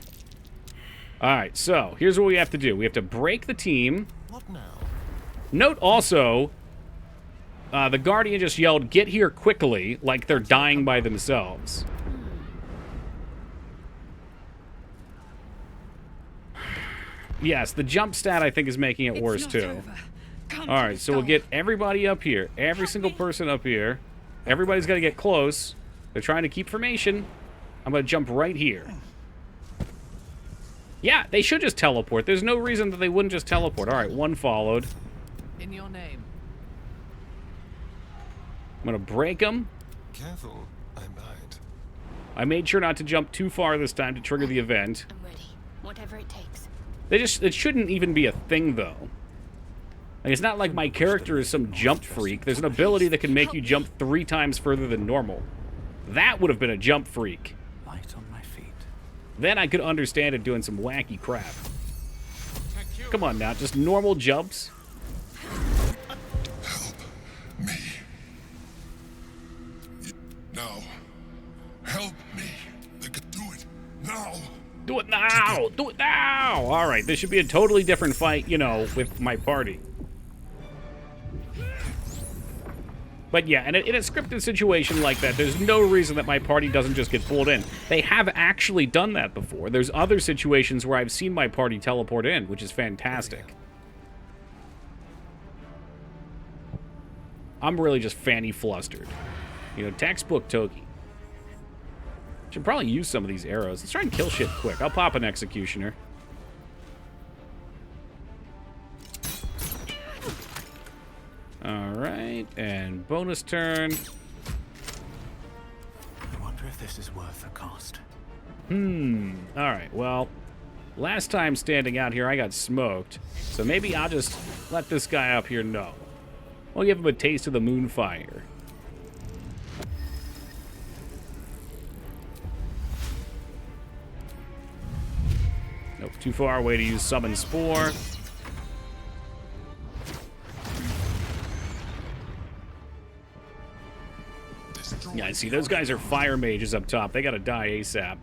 Alright, so here's what we have to do. We have to break the team. What now? Note also, the Guardian just yelled, "Get here quickly," like they're dying by themselves. Yes, the jump stat, I think, is making it worse, too. Alright, so we'll get everybody up here. Every single person up here. Everybody's got to get close. They're trying to keep formation. I'm going to jump right here. Yeah, they should just teleport. There's no reason that they wouldn't just teleport. Alright, one followed. In your name. I'm going to break them. Careful, I'm behind. I made sure not to jump too far this time to trigger the event. I'm ready. Whatever it takes. It shouldn't even be a thing, though. Like, it's not like my character is some jump freak. There's an ability that can make you jump 3 times further than normal. That would have been a jump freak. Light on my feet. Then I could understand it doing some wacky crap. Come on now, just normal jumps. Help me. Now. Help me. They can do it. Now. Do it now! Do it now! Alright, this should be a totally different fight, you know, with my party. But yeah, in a scripted situation like that, there's no reason that my party doesn't just get pulled in. They have actually done that before. There's other situations where I've seen my party teleport in, which is fantastic. I'm really just fanny flustered. You know, textbook Toki. Should probably use some of these arrows. Let's try and kill shit quick. I'll pop an executioner. Alright, and bonus turn. I wonder if this is worth the cost. Alright, well, Last time standing out here, I got smoked. So maybe I'll just let this guy up here know. I'll give him a taste of the moonfire. Nope, too far away to use Summon Spore. Yeah, I see. Those guys are fire mages up top. They gotta die ASAP.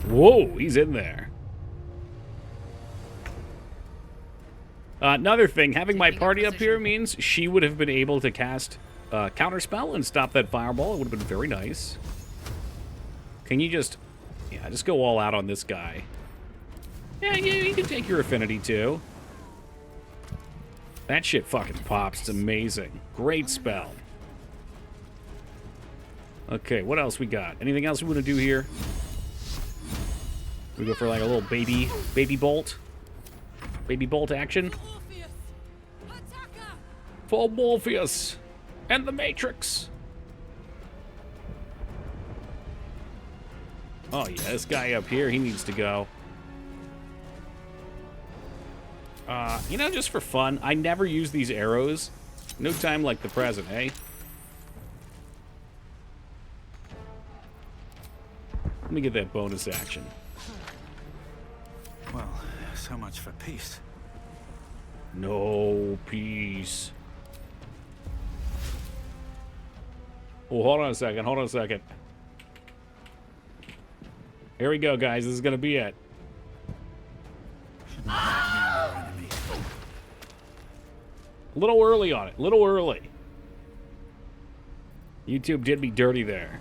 Whoa, he's in there. Another thing, having my party up here means she would have been able to cast Counterspell and stop that fireball. It would have been very nice. Can you just... Yeah, just go all out on this guy. Yeah, you can take your affinity too. That shit fucking pops. It's amazing. Great spell. Okay, what else we got? Anything else we want to do here? We go for like a little baby bolt. Baby bolt action. For Morpheus and the Matrix. Oh yeah, this guy up here, he needs to go. You know, just for fun, I never use these arrows. No time like the present, eh? Let me get that bonus action. Well, so much for peace. No peace. Oh, hold on a second. Hold on a second. Here we go, guys. This is gonna be it. A little early on it. A little early. YouTube did me dirty there.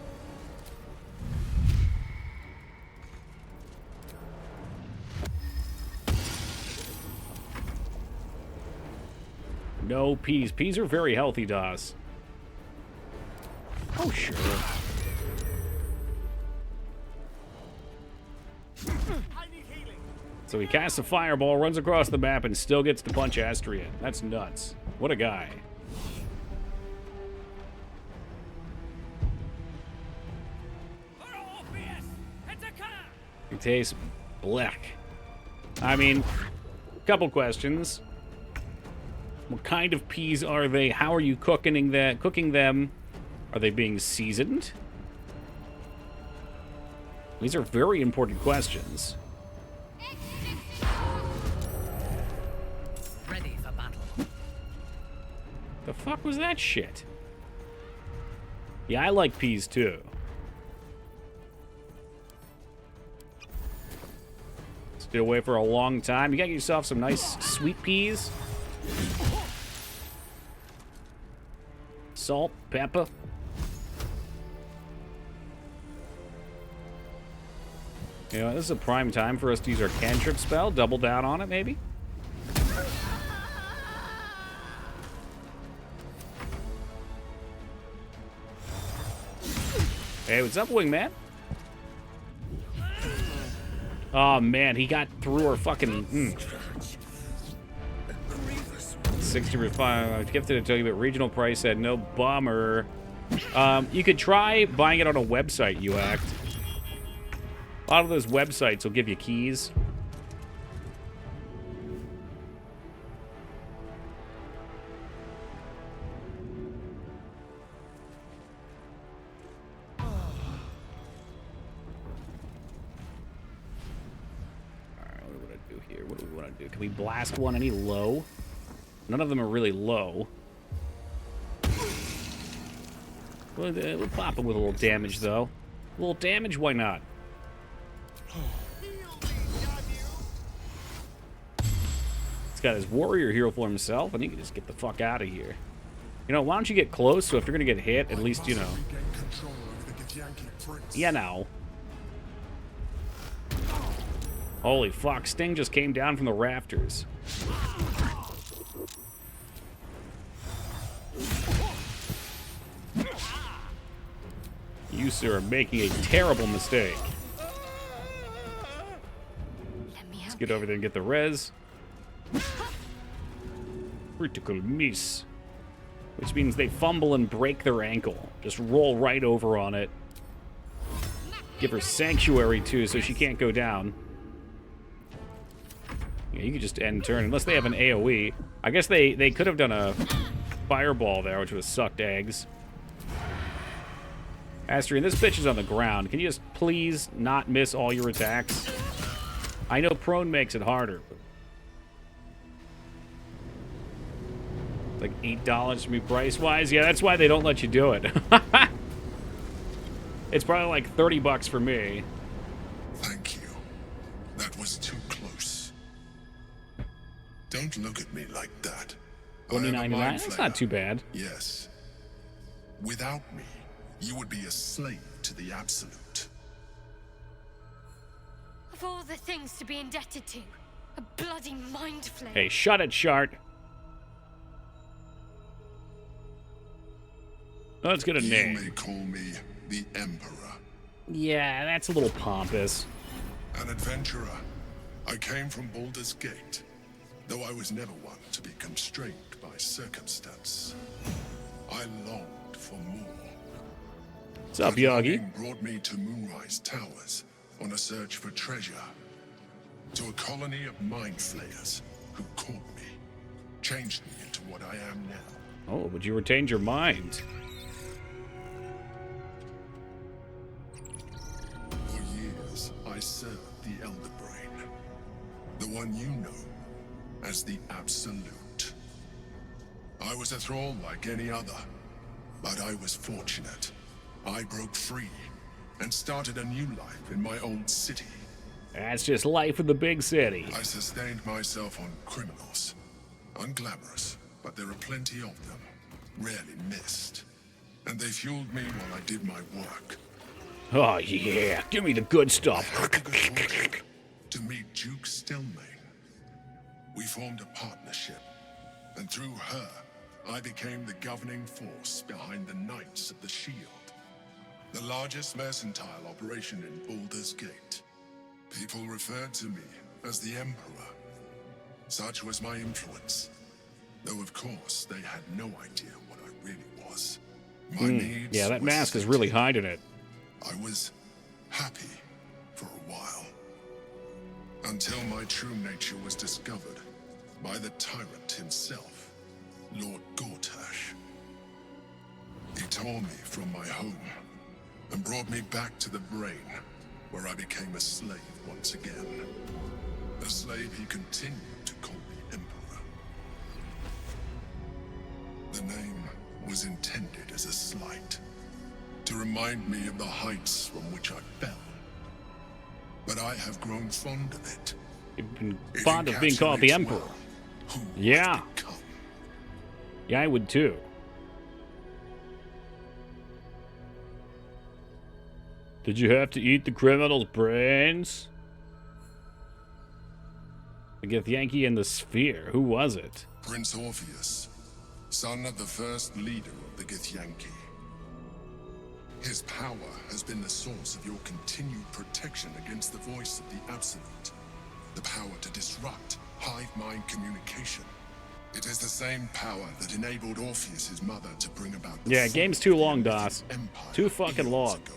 No peas. Peas are very healthy, DOS. Oh, sure. So he casts a fireball, runs across the map, and still gets to punch Astrian. That's nuts. What a guy. It tastes black. I mean, couple questions. What kind of peas are they? How are you cooking them? Are they being seasoned? These are very important questions. Ready for battle. The fuck was that shit? Yeah, I like peas too. Stay away for a long time. You got yourself some nice sweet peas. Salt, pepper. You know, this is a prime time for us to use our cantrip spell. Double down on it, maybe? Hey, what's up, wingman? Oh, man, he got through our fucking... 60 refined. Gifted to tell you about regional price at no bummer. You could try buying it on a website, you act. A lot of those websites will give you keys. Alright, what do we want to do here? What do we want to do? Can we blast one any low? None of them are really low. We'll pop him with a little damage, though. A little damage, why not? He's got his warrior hero for himself, and he can just get the fuck out of here. You know, why don't you get close, so if you're gonna get hit, at least, you know. You know. Holy fuck, Sting just came down from the rafters. You, sir, are making a terrible mistake. Let's get over there and get the res. Critical miss. Which means they fumble and break their ankle. Just roll right over on it. Give her sanctuary, too, so she can't go down. Yeah, you could just end turn, unless they have an AoE. I guess they could have done a fireball there, which would have sucked eggs. Astrian, this bitch is on the ground. Can you just please not miss all your attacks? I know prone makes it harder. It's like $8 for me price-wise. Yeah, that's why they don't let you do it. It's probably like 30 bucks for me. Thank you. That was too close. Don't look at me like that. $29.99? That's not too bad. Yes. Without me, you would be a slave to the Absolute. Of all the things to be indebted to, a bloody mind flare. Hey, shut it, Shart. Let's get a name. You may call me the Emperor. Yeah, that's a little pompous. An adventurer. I came from Baldur's Gate, though I was never one to be constrained by circumstance. I longed for more. What's up, That Yagi? longing brought me to Moonrise Towers on a search for treasure. To a colony of mind flayers who caught me, changed me into what I am now. Oh, but you retained your mind. For years, I served the Elder Brain, the one you know as the Absolute. I was a thrall like any other, but I was fortunate. I broke free and started a new life in my old city. That's just life in the big city. I sustained myself on criminals. Unglamorous, but there are plenty of them, rarely missed. And they fueled me while I did my work. Oh, yeah. Give me the good I stuff. had the good fortune to meet Duke Stelmane. We formed a partnership, and through her, I became the governing force behind the Knights of the Shield, the largest mercantile operation in Baldur's Gate. People referred to me as the Emperor. Such was my influence, though of course they had no idea what I really was. My needs Yeah, that were mask is really sated. hiding it. I was happy for a while, until my true nature was discovered by the tyrant himself, Lord GOTYs. He tore me from my home and brought me back to the Brain, where I became a slave once again. A slave he continued to call the Emperor. The name was intended as a slight, to remind me of the heights from which I fell. But I have grown fond of it. You've been It fond of being called the encapsulates Emperor. well who Yeah. I've become. Yeah, I would too. Did you have to eat the criminal's brains? The Githyanki and the Sphere. Who was it? Prince Orpheus, son of the first leader of the Githyanki. His power has been the source of your continued protection against the voice of the Absolute. The power to disrupt hive mind communication. It is the same power that enabled Orpheus's mother to bring about the Yeah, fall game's of too the long, Mythic DOS. Empire Too fucking eons long. ago.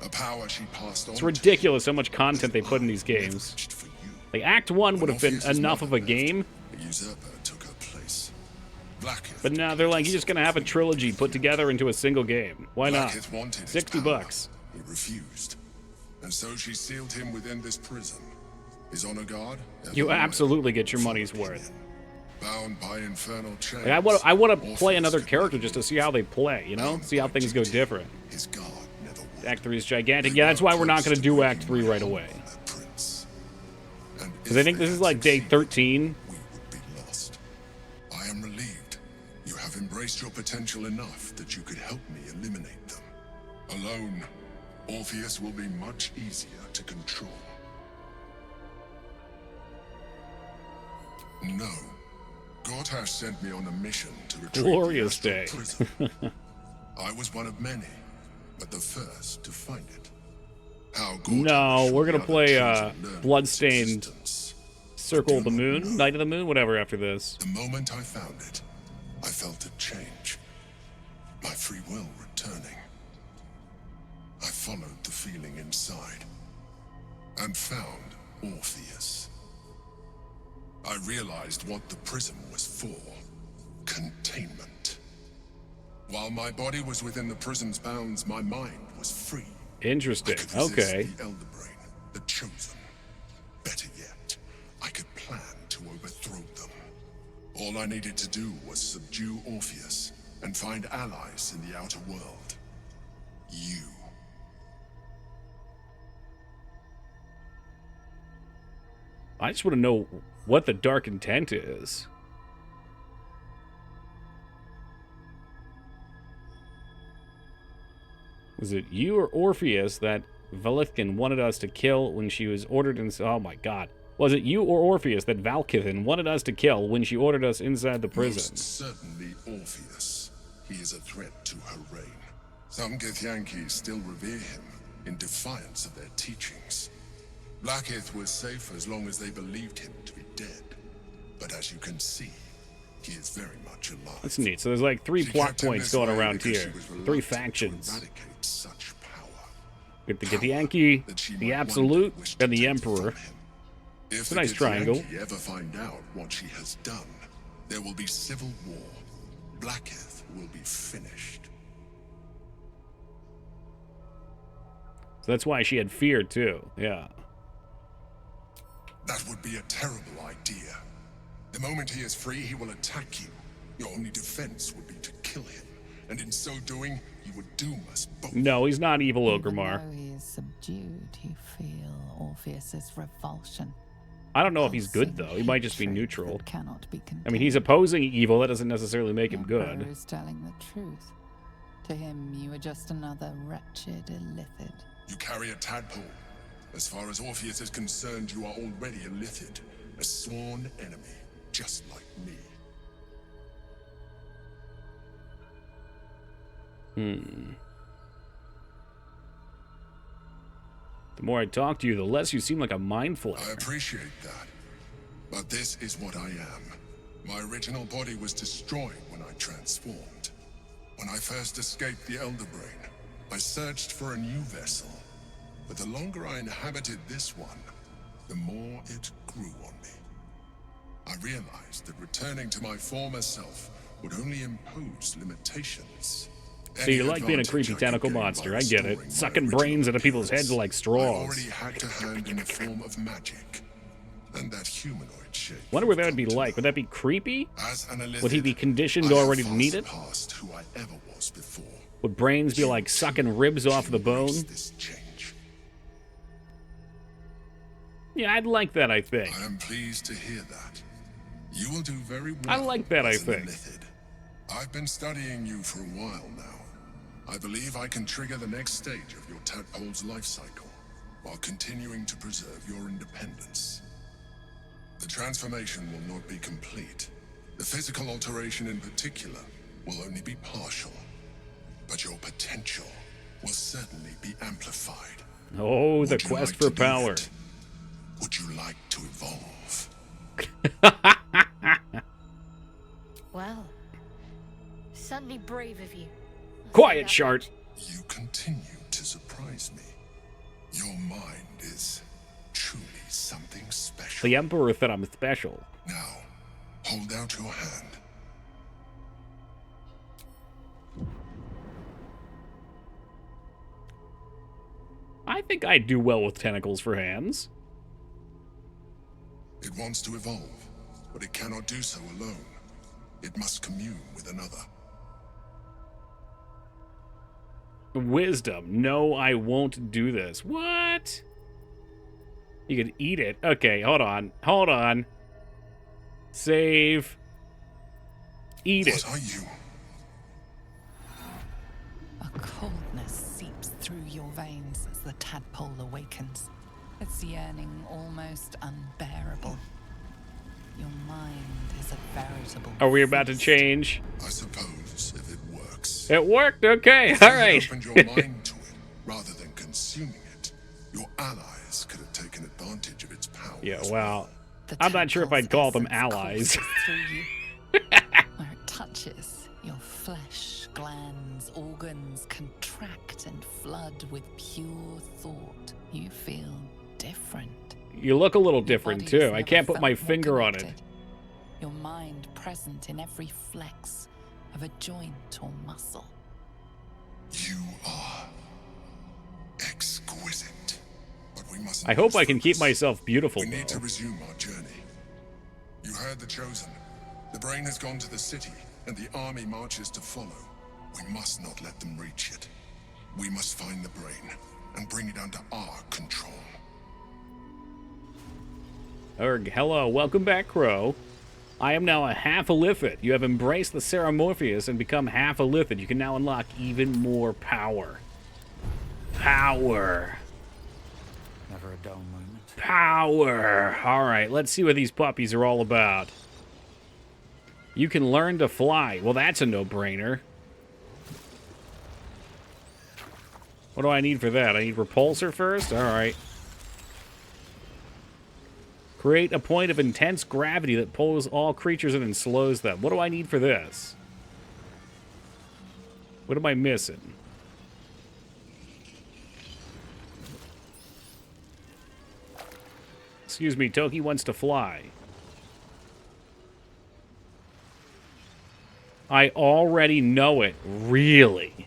A power she passed on It's to ridiculous you how much content they put in these never games. reached for you. Like, Act 1 would When have been Orpheus's enough of mother a game, left, a usurper took her place. Blackith but now they're like, you're just gonna have a trilogy put together into a single game. Why not? Blackith wanted his 60 power. bucks. He refused. And so she sealed him within this prison. His honor guard? You everywhere, absolutely get your money's followed him worth. in. Bound by infernal chains. Like, I want to play Orpheus another could character not just to see how they play, you know? Bound See how by things go duty, different. His guard never would. Act 3 is gigantic. They Yeah, that's were why we're not close going to to do breaking Act 3 my right home, away. that prince. And Because I if think they this is had like day succeeded, 13. we would be lost. I am relieved. You have embraced your potential enough that you could help me eliminate them. Alone, Orpheus will be much easier to control. No. GOTYs sent me on a mission to retrieve Glorious the day. Astral Prism. I was one of many, but the first to find it. How GOTYs No, should we're the gonna other play, chosen learn of its Bloodstained existence. Circle of the do not Moon? know. Night of the Moon? Whatever after this. The moment I found it, I felt a change. My free will returning. I followed the feeling inside and found Orpheus. I realized what the prism was for. Containment. While my body was within the prism's bounds, my mind was free. Interesting. I could resist Okay. the Elder Brain, the Chosen. Better yet, I could plan to overthrow them. All I needed to do was subdue Orpheus and find allies in the outer world. You. I just want to know what the dark intent is. Was it you or Orpheus that Valithkin wanted us to kill when she was ordered in... Oh my god. Was it you or Orpheus that Valkithin wanted us to kill when she ordered us inside the prison? Most certainly Orpheus. He is a threat to her reign. Some Githyanki still revere him in defiance of their teachings. Blackith was safe as long as they believed him to be dead. But as you can see, he is very much alive. That's neat. So there's like 3 She plot kept him points this going way around because here. she was 3 reluctant factions. to eradicate such power. With the Power Githyanki, that she the might one Absolute, day wish to and the take Emperor. from him. If It's a the nice triangle. Githyanki ever find out what she has done, there will be civil war. Blackith will be finished. So that's why she had fear too. Yeah. That would be a terrible idea. The moment he is free, he will attack you. Your only defense would be to kill him. And in so doing, you would doom us both. No, he's not evil, Ogremar. Even though he is subdued, you feel Orpheus's revulsion. I don't know if he's good, Pulsing though. He might just be hatred neutral. that cannot be contained. I mean, he's opposing evil. That doesn't necessarily make him Emperor good. is telling the truth. To him, you are just another wretched illithid. You carry a tadpole. As far as Orpheus is concerned, you are already a Lithid, a sworn enemy, just like me. The more I talk to you, the less you seem like a mind I flayer. appreciate that. But this is what I am. My original body was destroyed when I transformed. When I first escaped the Elder Brain, I searched for a new vessel. But the longer I inhabited this one, the more it grew on me. I realized that returning to my former self would only impose limitations. So you like being a Any creepy advantage I could tentacle gain monster, by I get restoring it. my Sucking original brains out of people's appearance, heads like I straws. already had to hand in a form of magic. And that humanoid shape. Wonder what that would be like. Would that be creepy? As an Illithid, Would he be conditioned I have already to far need it? surpassed who I ever was before. Would brains be like sucking ribs off the bone? Embrace this change. Yeah, I'd like that, I think. I am pleased to hear that. You will do very well. I like that, I as an think. Illithid. I've been studying you for a while now. I believe I can trigger the next stage of your tadpole's life cycle, while continuing to preserve your independence. The transformation will not be complete. The physical alteration in particular will only be partial. But your potential will certainly be amplified. Oh, the Would you quest like for to do power. it? Would you like to evolve? Well, certainly brave of you. I'll say Quiet, that Shart. You continue to surprise me. Your mind is truly something special. The Emperor thought I'm special. Now, hold out your hand. I think I'd do well with tentacles for hands. It wants to evolve, but it cannot do so alone. It must commune with another. Wisdom. No, I won't do this. What? You could eat it. Okay, hold on. Hold on. Save. Eat it. What are you? A coldness seeps through your veins as the tadpole awakens. Its yearning almost unbearable. Your mind is a veritable... Are we about to feast. change? I suppose, if it works. It worked. Okay. If All you had right. opened your mind to it, rather than consuming it, your allies could have taken advantage of its power. Yeah, as well, The I'm not sure if I'd call them tadpole's allies. essence courses through you. Where it touches, your flesh, glands, organs contract and flood with pure thought. You feel different. You look a little Your different, body too. has I never can't put felt my more finger on it. connected. Your mind present in every flex of a joint or muscle. You are exquisite. But we mustn't I hope lose I can keep focus. myself beautiful, We need to though. resume our journey. You heard the Chosen. The brain has gone to the city, and the army marches to follow. We must not let them reach it. We must find the brain and bring it under our control. Hello, welcome back, Crow. I am now a half Illithid. You have embraced the Ceramorpheus and become half Illithid. You can now unlock even more power. Power. Never a dull moment. Power. All right, let's see what these puppies are all about. You can learn to fly. Well, that's a no-brainer. What do I need for that? I need repulsor first? All right. Create a point of intense gravity that pulls all creatures in and slows them. What do I need for this? What am I missing? Excuse me, Toki wants to fly. I already know it. Really?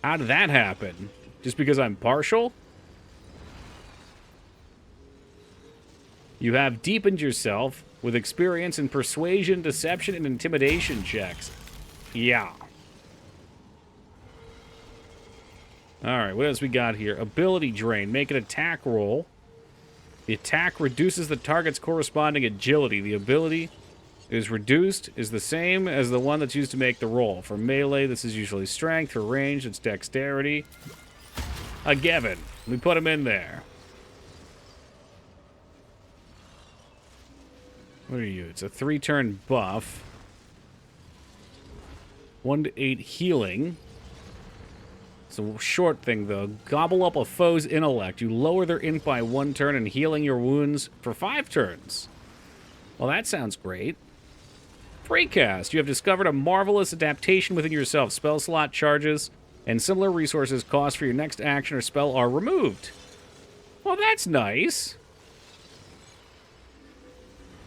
How did that happen? Just because I'm partial? You have deepened yourself with experience in persuasion, deception, and intimidation checks. Yeah. Alright, what else we got here? Ability drain. Make an attack roll. The attack reduces the target's corresponding agility. The ability is reduced, is the same as the one that's used to make the roll. For melee, this is usually strength. For range, it's dexterity. A Gevin. We put him in there. What are you? It's a 3-turn buff. 1 to 8 healing. It's a short thing, though. Gobble up a foe's intellect. You lower their int by 1 turn and healing your wounds for 5 turns. Well, that sounds great. Precast. You have discovered a marvelous adaptation within yourself. Spell slot charges and similar resources cost for your next action or spell are removed. Well, that's nice.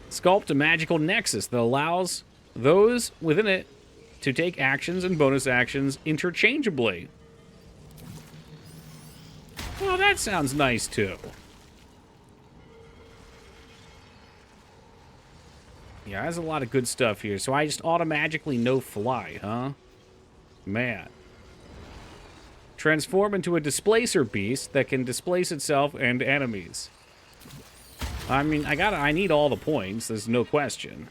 Sculpt a magical nexus that allows those within it to take actions and bonus actions interchangeably. Well, that sounds nice, too. Yeah, there's a lot of good stuff here. So I just automatically know fly, huh? Man. Transform into a displacer beast that can displace itself and enemies. I mean, I need all the points. There's no question.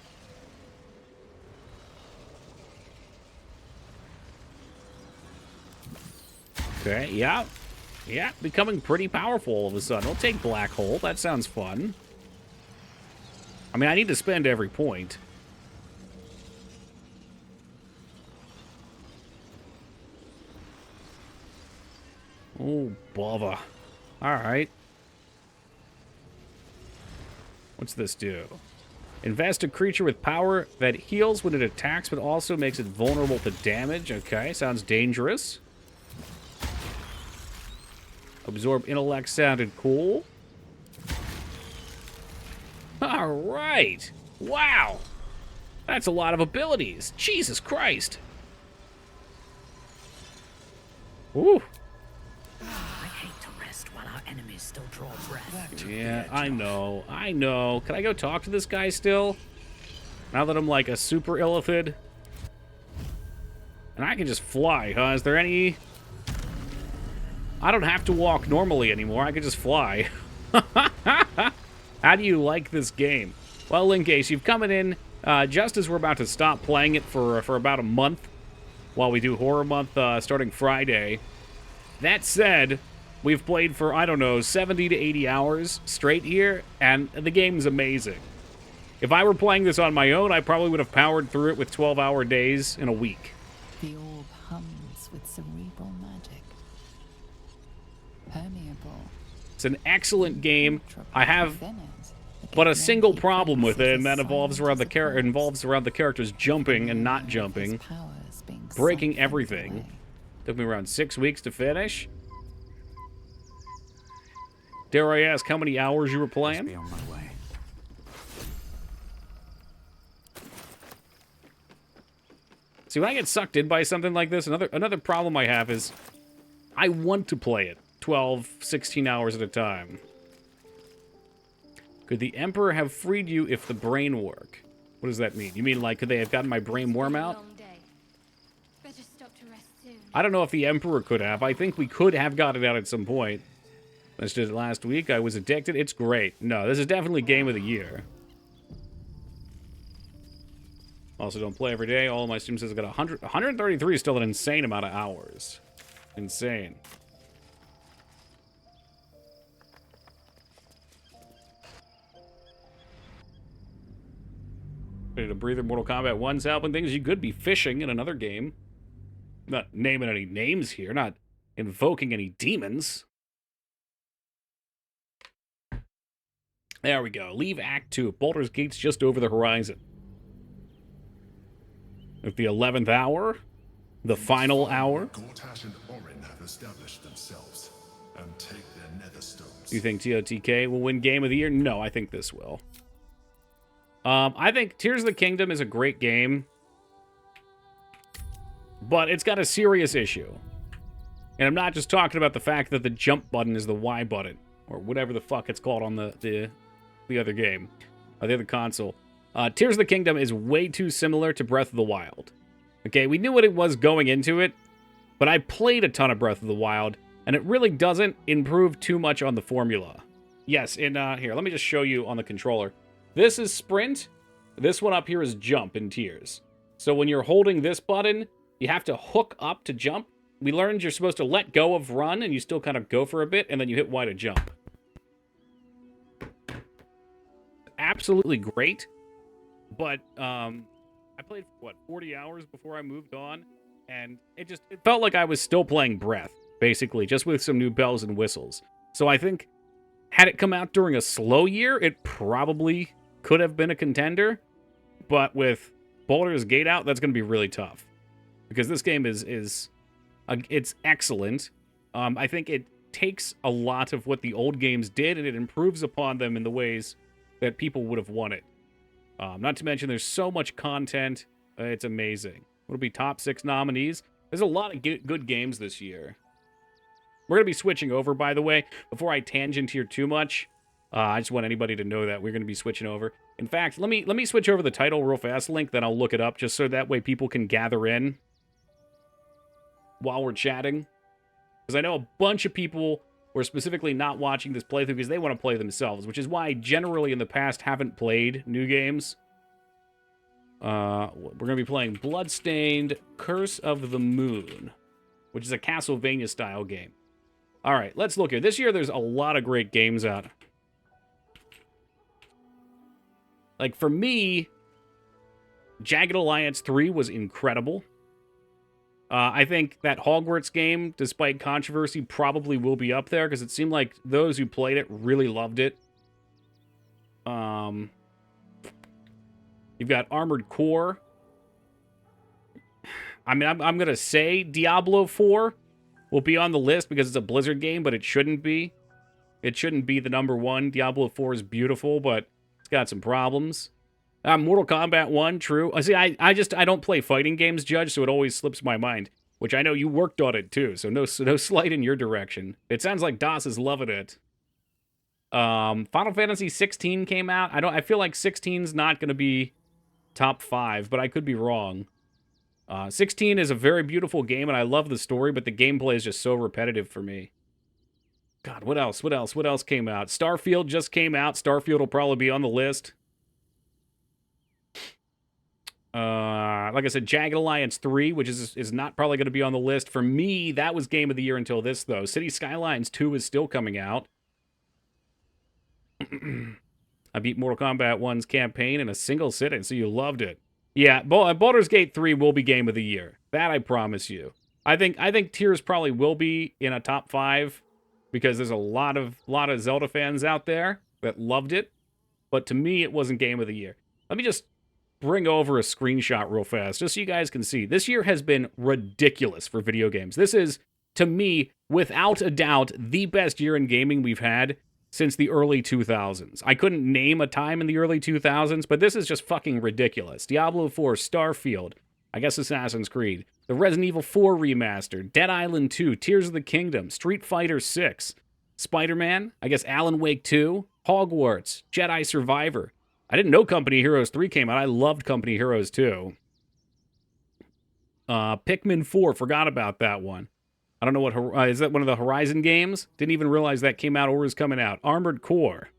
Okay, yeah. Yeah, becoming pretty powerful all of a sudden. I'll take Black Hole. That sounds fun. I mean, I need to spend every point. Oh, bother. Alright. What's this do? Invest a creature with power that heals when it attacks, but also makes it vulnerable to damage. Okay, sounds dangerous. Absorb intellect sounded cool. Alright. Wow. That's a lot of abilities. Jesus Christ. Ooh. I hate to rest while our enemies still draw breath. Yeah, I know. I know. Can I go talk to this guy still? Now that I'm like a super illithid? And I can just fly, huh? Is there any... I don't have to walk normally anymore. I can just fly. How do you like this game? Well, in case you've come in just as we're about to stop playing it for about a month while we do Horror Month starting Friday. That said, we've played for, I don't know, 70 to 80 hours straight here, and the game's amazing. If I were playing this on my own, I probably would have powered through it with 12-hour days in a week. The orb hums with cerebral magic. Permeable. It's an excellent game. I have but a single problem with it, and that involves around the characters jumping and not jumping, breaking everything. Took me around 6 weeks to finish. Dare I ask how many hours you were Must playing? be on my way. See, when I get sucked in by something like this, another problem I have is I want to play it 12, 16 hours at a time. Could the Emperor have freed you if the brain work? What does that mean? You mean, like, could they have gotten my brain worm out? Better stop to rest soon. I don't know if the Emperor could have. I think we could have got it out at some point. I just did it last week. I was addicted. It's great. No, this is definitely Game of the Year. Also, don't play every day. All of my streams has got 100. 133 is still an insane amount of hours. Insane. Ready to breathe in Mortal Kombat 1's helping things. You could be fishing in another game. Not naming any names here. Not invoking any demons. There we go. Leave Act 2. Baldur's Gate's just over the horizon. At the 11th hour, the final hour. GOTYs and Orin have established themselves and take their nether stones. Do you think TOTK will win Game of the Year? No, I think this will. I think Tears of the Kingdom is a great game, but it's got a serious issue. And I'm not just talking about the fact that the jump button is the Y button, or whatever the fuck it's called on the other game, the other console. Tears of the Kingdom is way too similar to Breath of the Wild. Okay, we knew what it was going into it, but I played a ton of Breath of the Wild, and it really doesn't improve too much on the formula. Yes, here, let me just show you on the controller. This is sprint. This one up here is jump in Tears. So when you're holding this button, you have to hook up to jump. We learned you're supposed to let go of run, and you still kind of go for a bit, and then you hit Y to jump. Absolutely great. But I played, what, 40 hours before I moved on, and it felt like I was still playing Breath, basically, just with some new bells and whistles. So I think, had it come out during a slow year, it probably could have been a contender, but with Baldur's Gate out, that's going to be really tough. Because this game it's excellent. I think it takes a lot of what the old games did, and it improves upon them in the ways that people would have wanted. Not to mention, there's so much content. It's amazing. What'll be top 6 nominees? There's a lot of good games this year. We're going to be switching over, by the way. Before I tangent here too much, I just want anybody to know that we're going to be switching over. In fact, let me switch over the title real fast, Link, then I'll look it up, just so that way people can gather in while we're chatting. Because I know a bunch of people were specifically not watching this playthrough because they want to play themselves, which is why I generally in the past haven't played new games. We're going to be playing Bloodstained Curse of the Moon, which is a Castlevania-style game. All right, let's look here. This year, there's a lot of great games out. Like, for me, Jagged Alliance 3 was incredible. I think that Hogwarts game, despite controversy, probably will be up there, because it seemed like those who played it really loved it. You've got Armored Core. I mean, I'm going to say Diablo 4 will be on the list because it's a Blizzard game, but it shouldn't be. It shouldn't be the number one. Diablo 4 is beautiful, but it's got some problems. Mortal Kombat 1, true. See, I don't play fighting games, Judge, so it always slips my mind. Which I know you worked on it, too, so no slight in your direction. It sounds like DOS is loving it. Final Fantasy 16 came out. I feel like 16's not going to be top 5, but I could be wrong. 16 is a very beautiful game, and I love the story, but the gameplay is just so repetitive for me. God, what else? What else came out? Starfield just came out. Starfield will probably be on the list. Like I said, Jagged Alliance 3, which is not probably going to be on the list. For me, that was Game of the Year until this, though. City Skylines 2 is still coming out. I beat Mortal Kombat 1's campaign in a single sitting, so you loved it. Yeah, Baldur's Gate 3 will be Game of the Year. That I promise you. I think Tears probably will be in a top 5 because there's a lot of Zelda fans out there that loved it. But to me, it wasn't Game of the Year. Let me just bring over a screenshot real fast, just so you guys can see. This year has been ridiculous for video games. This is, to me, without a doubt, the best year in gaming we've had since the early 2000s. I couldn't name a time in the early 2000s, but this is just fucking ridiculous. Diablo 4, Starfield, I guess Assassin's Creed, the Resident Evil 4 remaster, Dead Island 2, Tears of the Kingdom, Street Fighter 6, Spider-Man, I guess Alan Wake 2, Hogwarts, Jedi Survivor. I didn't know Company Heroes 3 came out. I loved Company Heroes 2. Pikmin 4, forgot about that one. I don't know what, is that one of the Horizon games? Didn't even realize that came out or was coming out. Armored Core.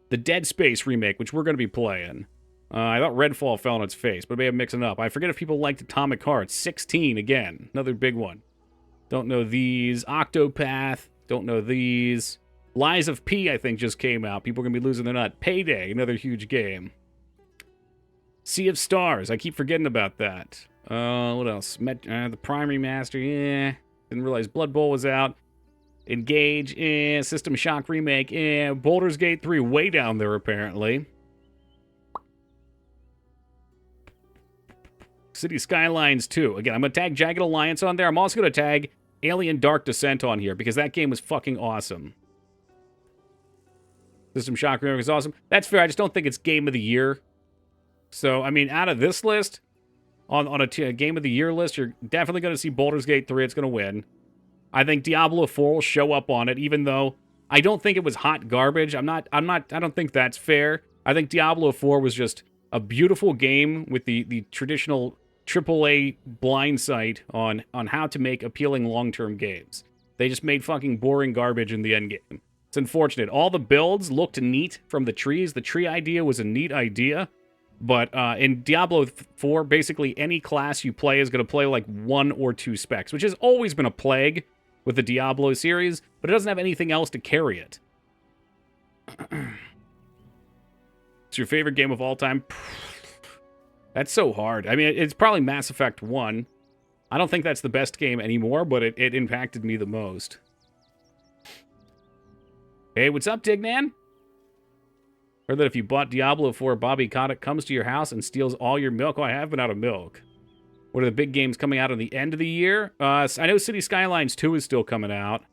The Dead Space remake, which we're going to be playing. I thought Redfall fell on its face, but maybe I'm mixing up. I forget if people liked Atomic Heart. 16, again. Another big one. Don't know these. Octopath. Don't know these. Lies of P, I think, just came out. People are going to be losing their nut. Payday, another huge game. Sea of Stars. I keep forgetting about that. What else? The Prime Remaster, yeah. Didn't realize Blood Bowl was out. Engage, System Shock Remake, Baldur's Gate 3, way down there, apparently. City Skylines 2. Again, I'm going to tag Jagged Alliance on there. I'm also going to tag Alien Dark Descent on here, because that game was fucking awesome. System Shock Remake is awesome. That's fair, I just don't think it's Game of the Year. So, I mean, out of this list, on a Game of the Year list, you're definitely going to see Baldur's Gate 3. It's going to win. I think Diablo 4 will show up on it, even though I don't think it was hot garbage. I don't think that's fair. I think Diablo 4 was just a beautiful game with the traditional AAA blind sight on how to make appealing long-term games. They just made fucking boring garbage in the end game. It's unfortunate. All the builds looked neat from the trees. The tree idea was a neat idea. But in Diablo 4, basically any class you play is going to play like 1 or 2 specs, which has always been a plague with the Diablo series, but it doesn't have anything else to carry it. It's your favorite game of all time? That's so hard. I mean, it's probably Mass Effect 1. I don't think that's the best game anymore, but it impacted me the most. Hey, what's up, Dignan? Heard that if you bought Diablo 4, Bobby Kotick comes to your house and steals all your milk. Oh, I have been out of milk. What are the big games coming out at the end of the year? I know City Skylines 2 is still coming out.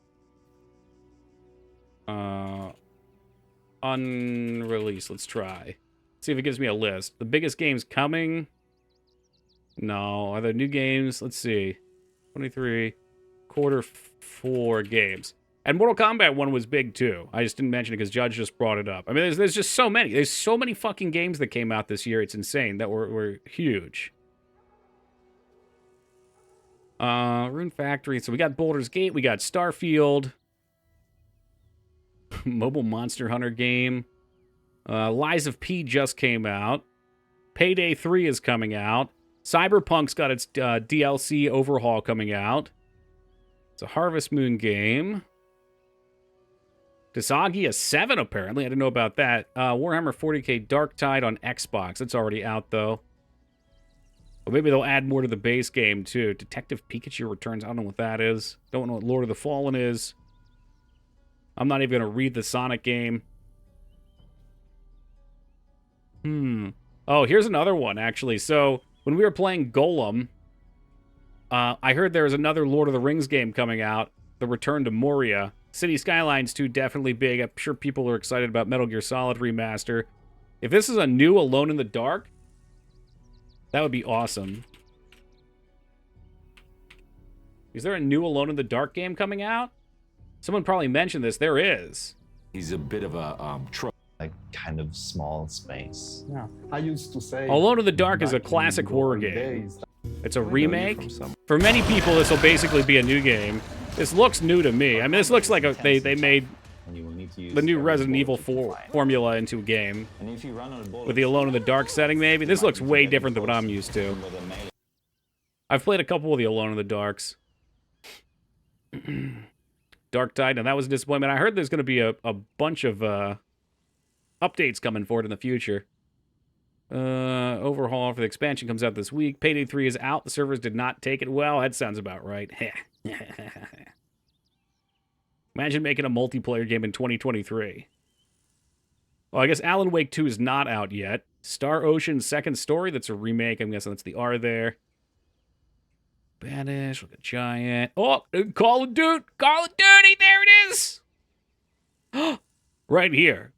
Unreleased. Let's try. See if it gives me a list. The biggest games coming? No. Are there new games? Let's see. 23. Q4 games. And Mortal Kombat 1 was big, too. I just didn't mention it because Judge just brought it up. I mean, there's just so many. There's so many fucking games that came out this year. It's insane that were huge. Rune Factory. So we got Baldur's Gate. We got Starfield. Mobile Monster Hunter game. Lies of P just came out. Payday 3 is coming out. Cyberpunk's got its DLC overhaul coming out. It's a Harvest Moon game. Disagia 7, apparently. I didn't know about that. Warhammer 40k Darktide on Xbox. It's already out, though. But maybe they'll add more to the base game, too. Detective Pikachu Returns. I don't know what that is. Don't know what Lord of the Fallen is. I'm not even going to read the Sonic game. Oh, here's another one, actually. So, when we were playing Golem, I heard there was another Lord of the Rings game coming out. The Return to Moria. City Skylines 2, definitely big. I'm sure people are excited about Metal Gear Solid Remaster. If this is a new Alone in the Dark, that would be awesome. Is there a new Alone in the Dark game coming out? Someone probably mentioned this. There is. He's a bit of a like kind of small space. Yeah, I used to say Alone in the Dark is a classic horror game. It's a remake. For many people, this will basically be a new game. This looks new to me. I mean, this looks like they made the new Resident Evil 4 formula into a game. With the Alone in the Dark setting, maybe. This looks way different than what I'm used to. I've played a couple of the Alone in the Darks. Darktide, and that was a disappointment. I heard there's going to be a bunch of updates coming for it in the future. Overhaul for the expansion comes out this week. Payday 3 is out. The servers did not take it well. That sounds about right. Imagine making a multiplayer game in 2023. Well, I guess Alan Wake 2 is not out yet. Star Ocean Second Story, that's a remake. I'm guessing that's the R there. Banish, look at Giant. Oh, Call of Duty! Call of Duty! There it is! right here.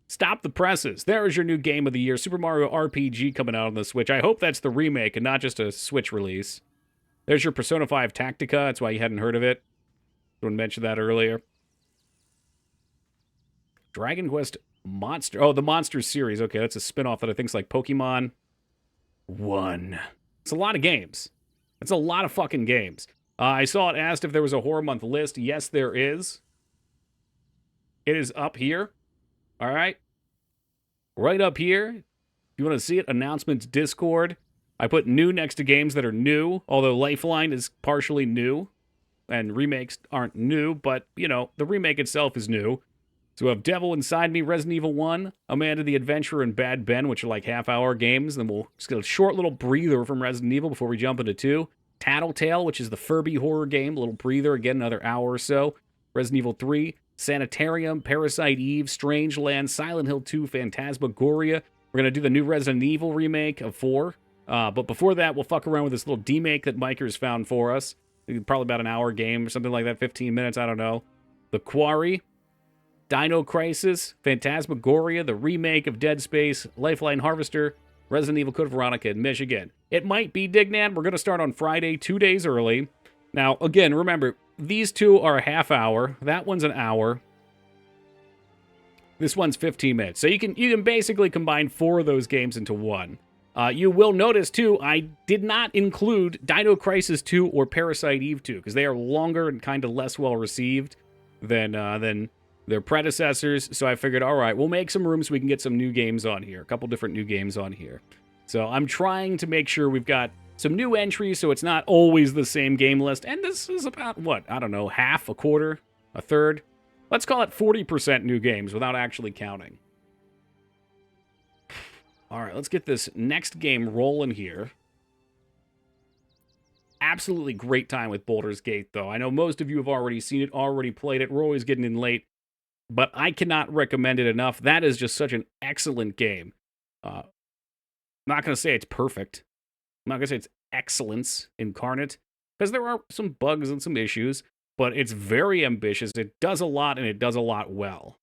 Stop the presses. There is your new game of the year, Super Mario RPG, coming out on the Switch. I hope that's the remake and not just a Switch release. There's your Persona 5 Tactica. That's why you hadn't heard of it. Someone mentioned that earlier. Dragon Quest Monster. Oh, the Monsters series. Okay, that's a spin-off that I think's like Pokemon 1. It's a lot of games. It's a lot of fucking games. I saw it asked if there was a horror month list. Yes, there is. It is up here. All right. Right up here. If you want to see it, announcements, Discord. I put new next to games that are new, although Lifeline is partially new, and remakes aren't new, but, you know, the remake itself is new. So we have Devil Inside Me, Resident Evil 1, Amanda the Adventurer, and Bad Ben, which are like half-hour games. Then we'll just get a short little breather from Resident Evil before we jump into 2. Tattletale, which is the Furby horror game, a little breather, again, another hour or so. Resident Evil 3, Sanitarium, Parasite Eve, Strangeland, Silent Hill 2, Phantasmagoria. We're going to do the new Resident Evil remake of 4. But before that, we'll fuck around with this little demake that Micers found for us. Probably about an hour game or something like that, 15 minutes, I don't know. The Quarry, Dino Crisis, Phantasmagoria, the remake of Dead Space, Lifeline Harvester, Resident Evil Code Veronica in Michigan. It might be Dignan. We're going to start on Friday, 2 days early. Now, again, remember, these two are a half hour. That one's an hour. This one's 15 minutes. So you can basically combine 4 of those games into one. You will notice, too, I did not include Dino Crisis 2 or Parasite Eve 2, because they are longer and kind of less well-received than their predecessors. So I figured, all right, we'll make some room so we can get some new games on here, a couple different new games on here. So I'm trying to make sure we've got some new entries so it's not always the same game list. And this is about, what, I don't know, half, a quarter, a third? Let's call it 40% new games without actually counting. All right, let's get this next game rolling here. Absolutely great time with Baldur's Gate, though. I know most of you have already seen it, already played it. We're always getting in late, but I cannot recommend it enough. That is just such an excellent game. I'm not going to say it's perfect. I'm not going to say it's excellence incarnate, because there are some bugs and some issues, but it's very ambitious. It does a lot, and it does a lot well.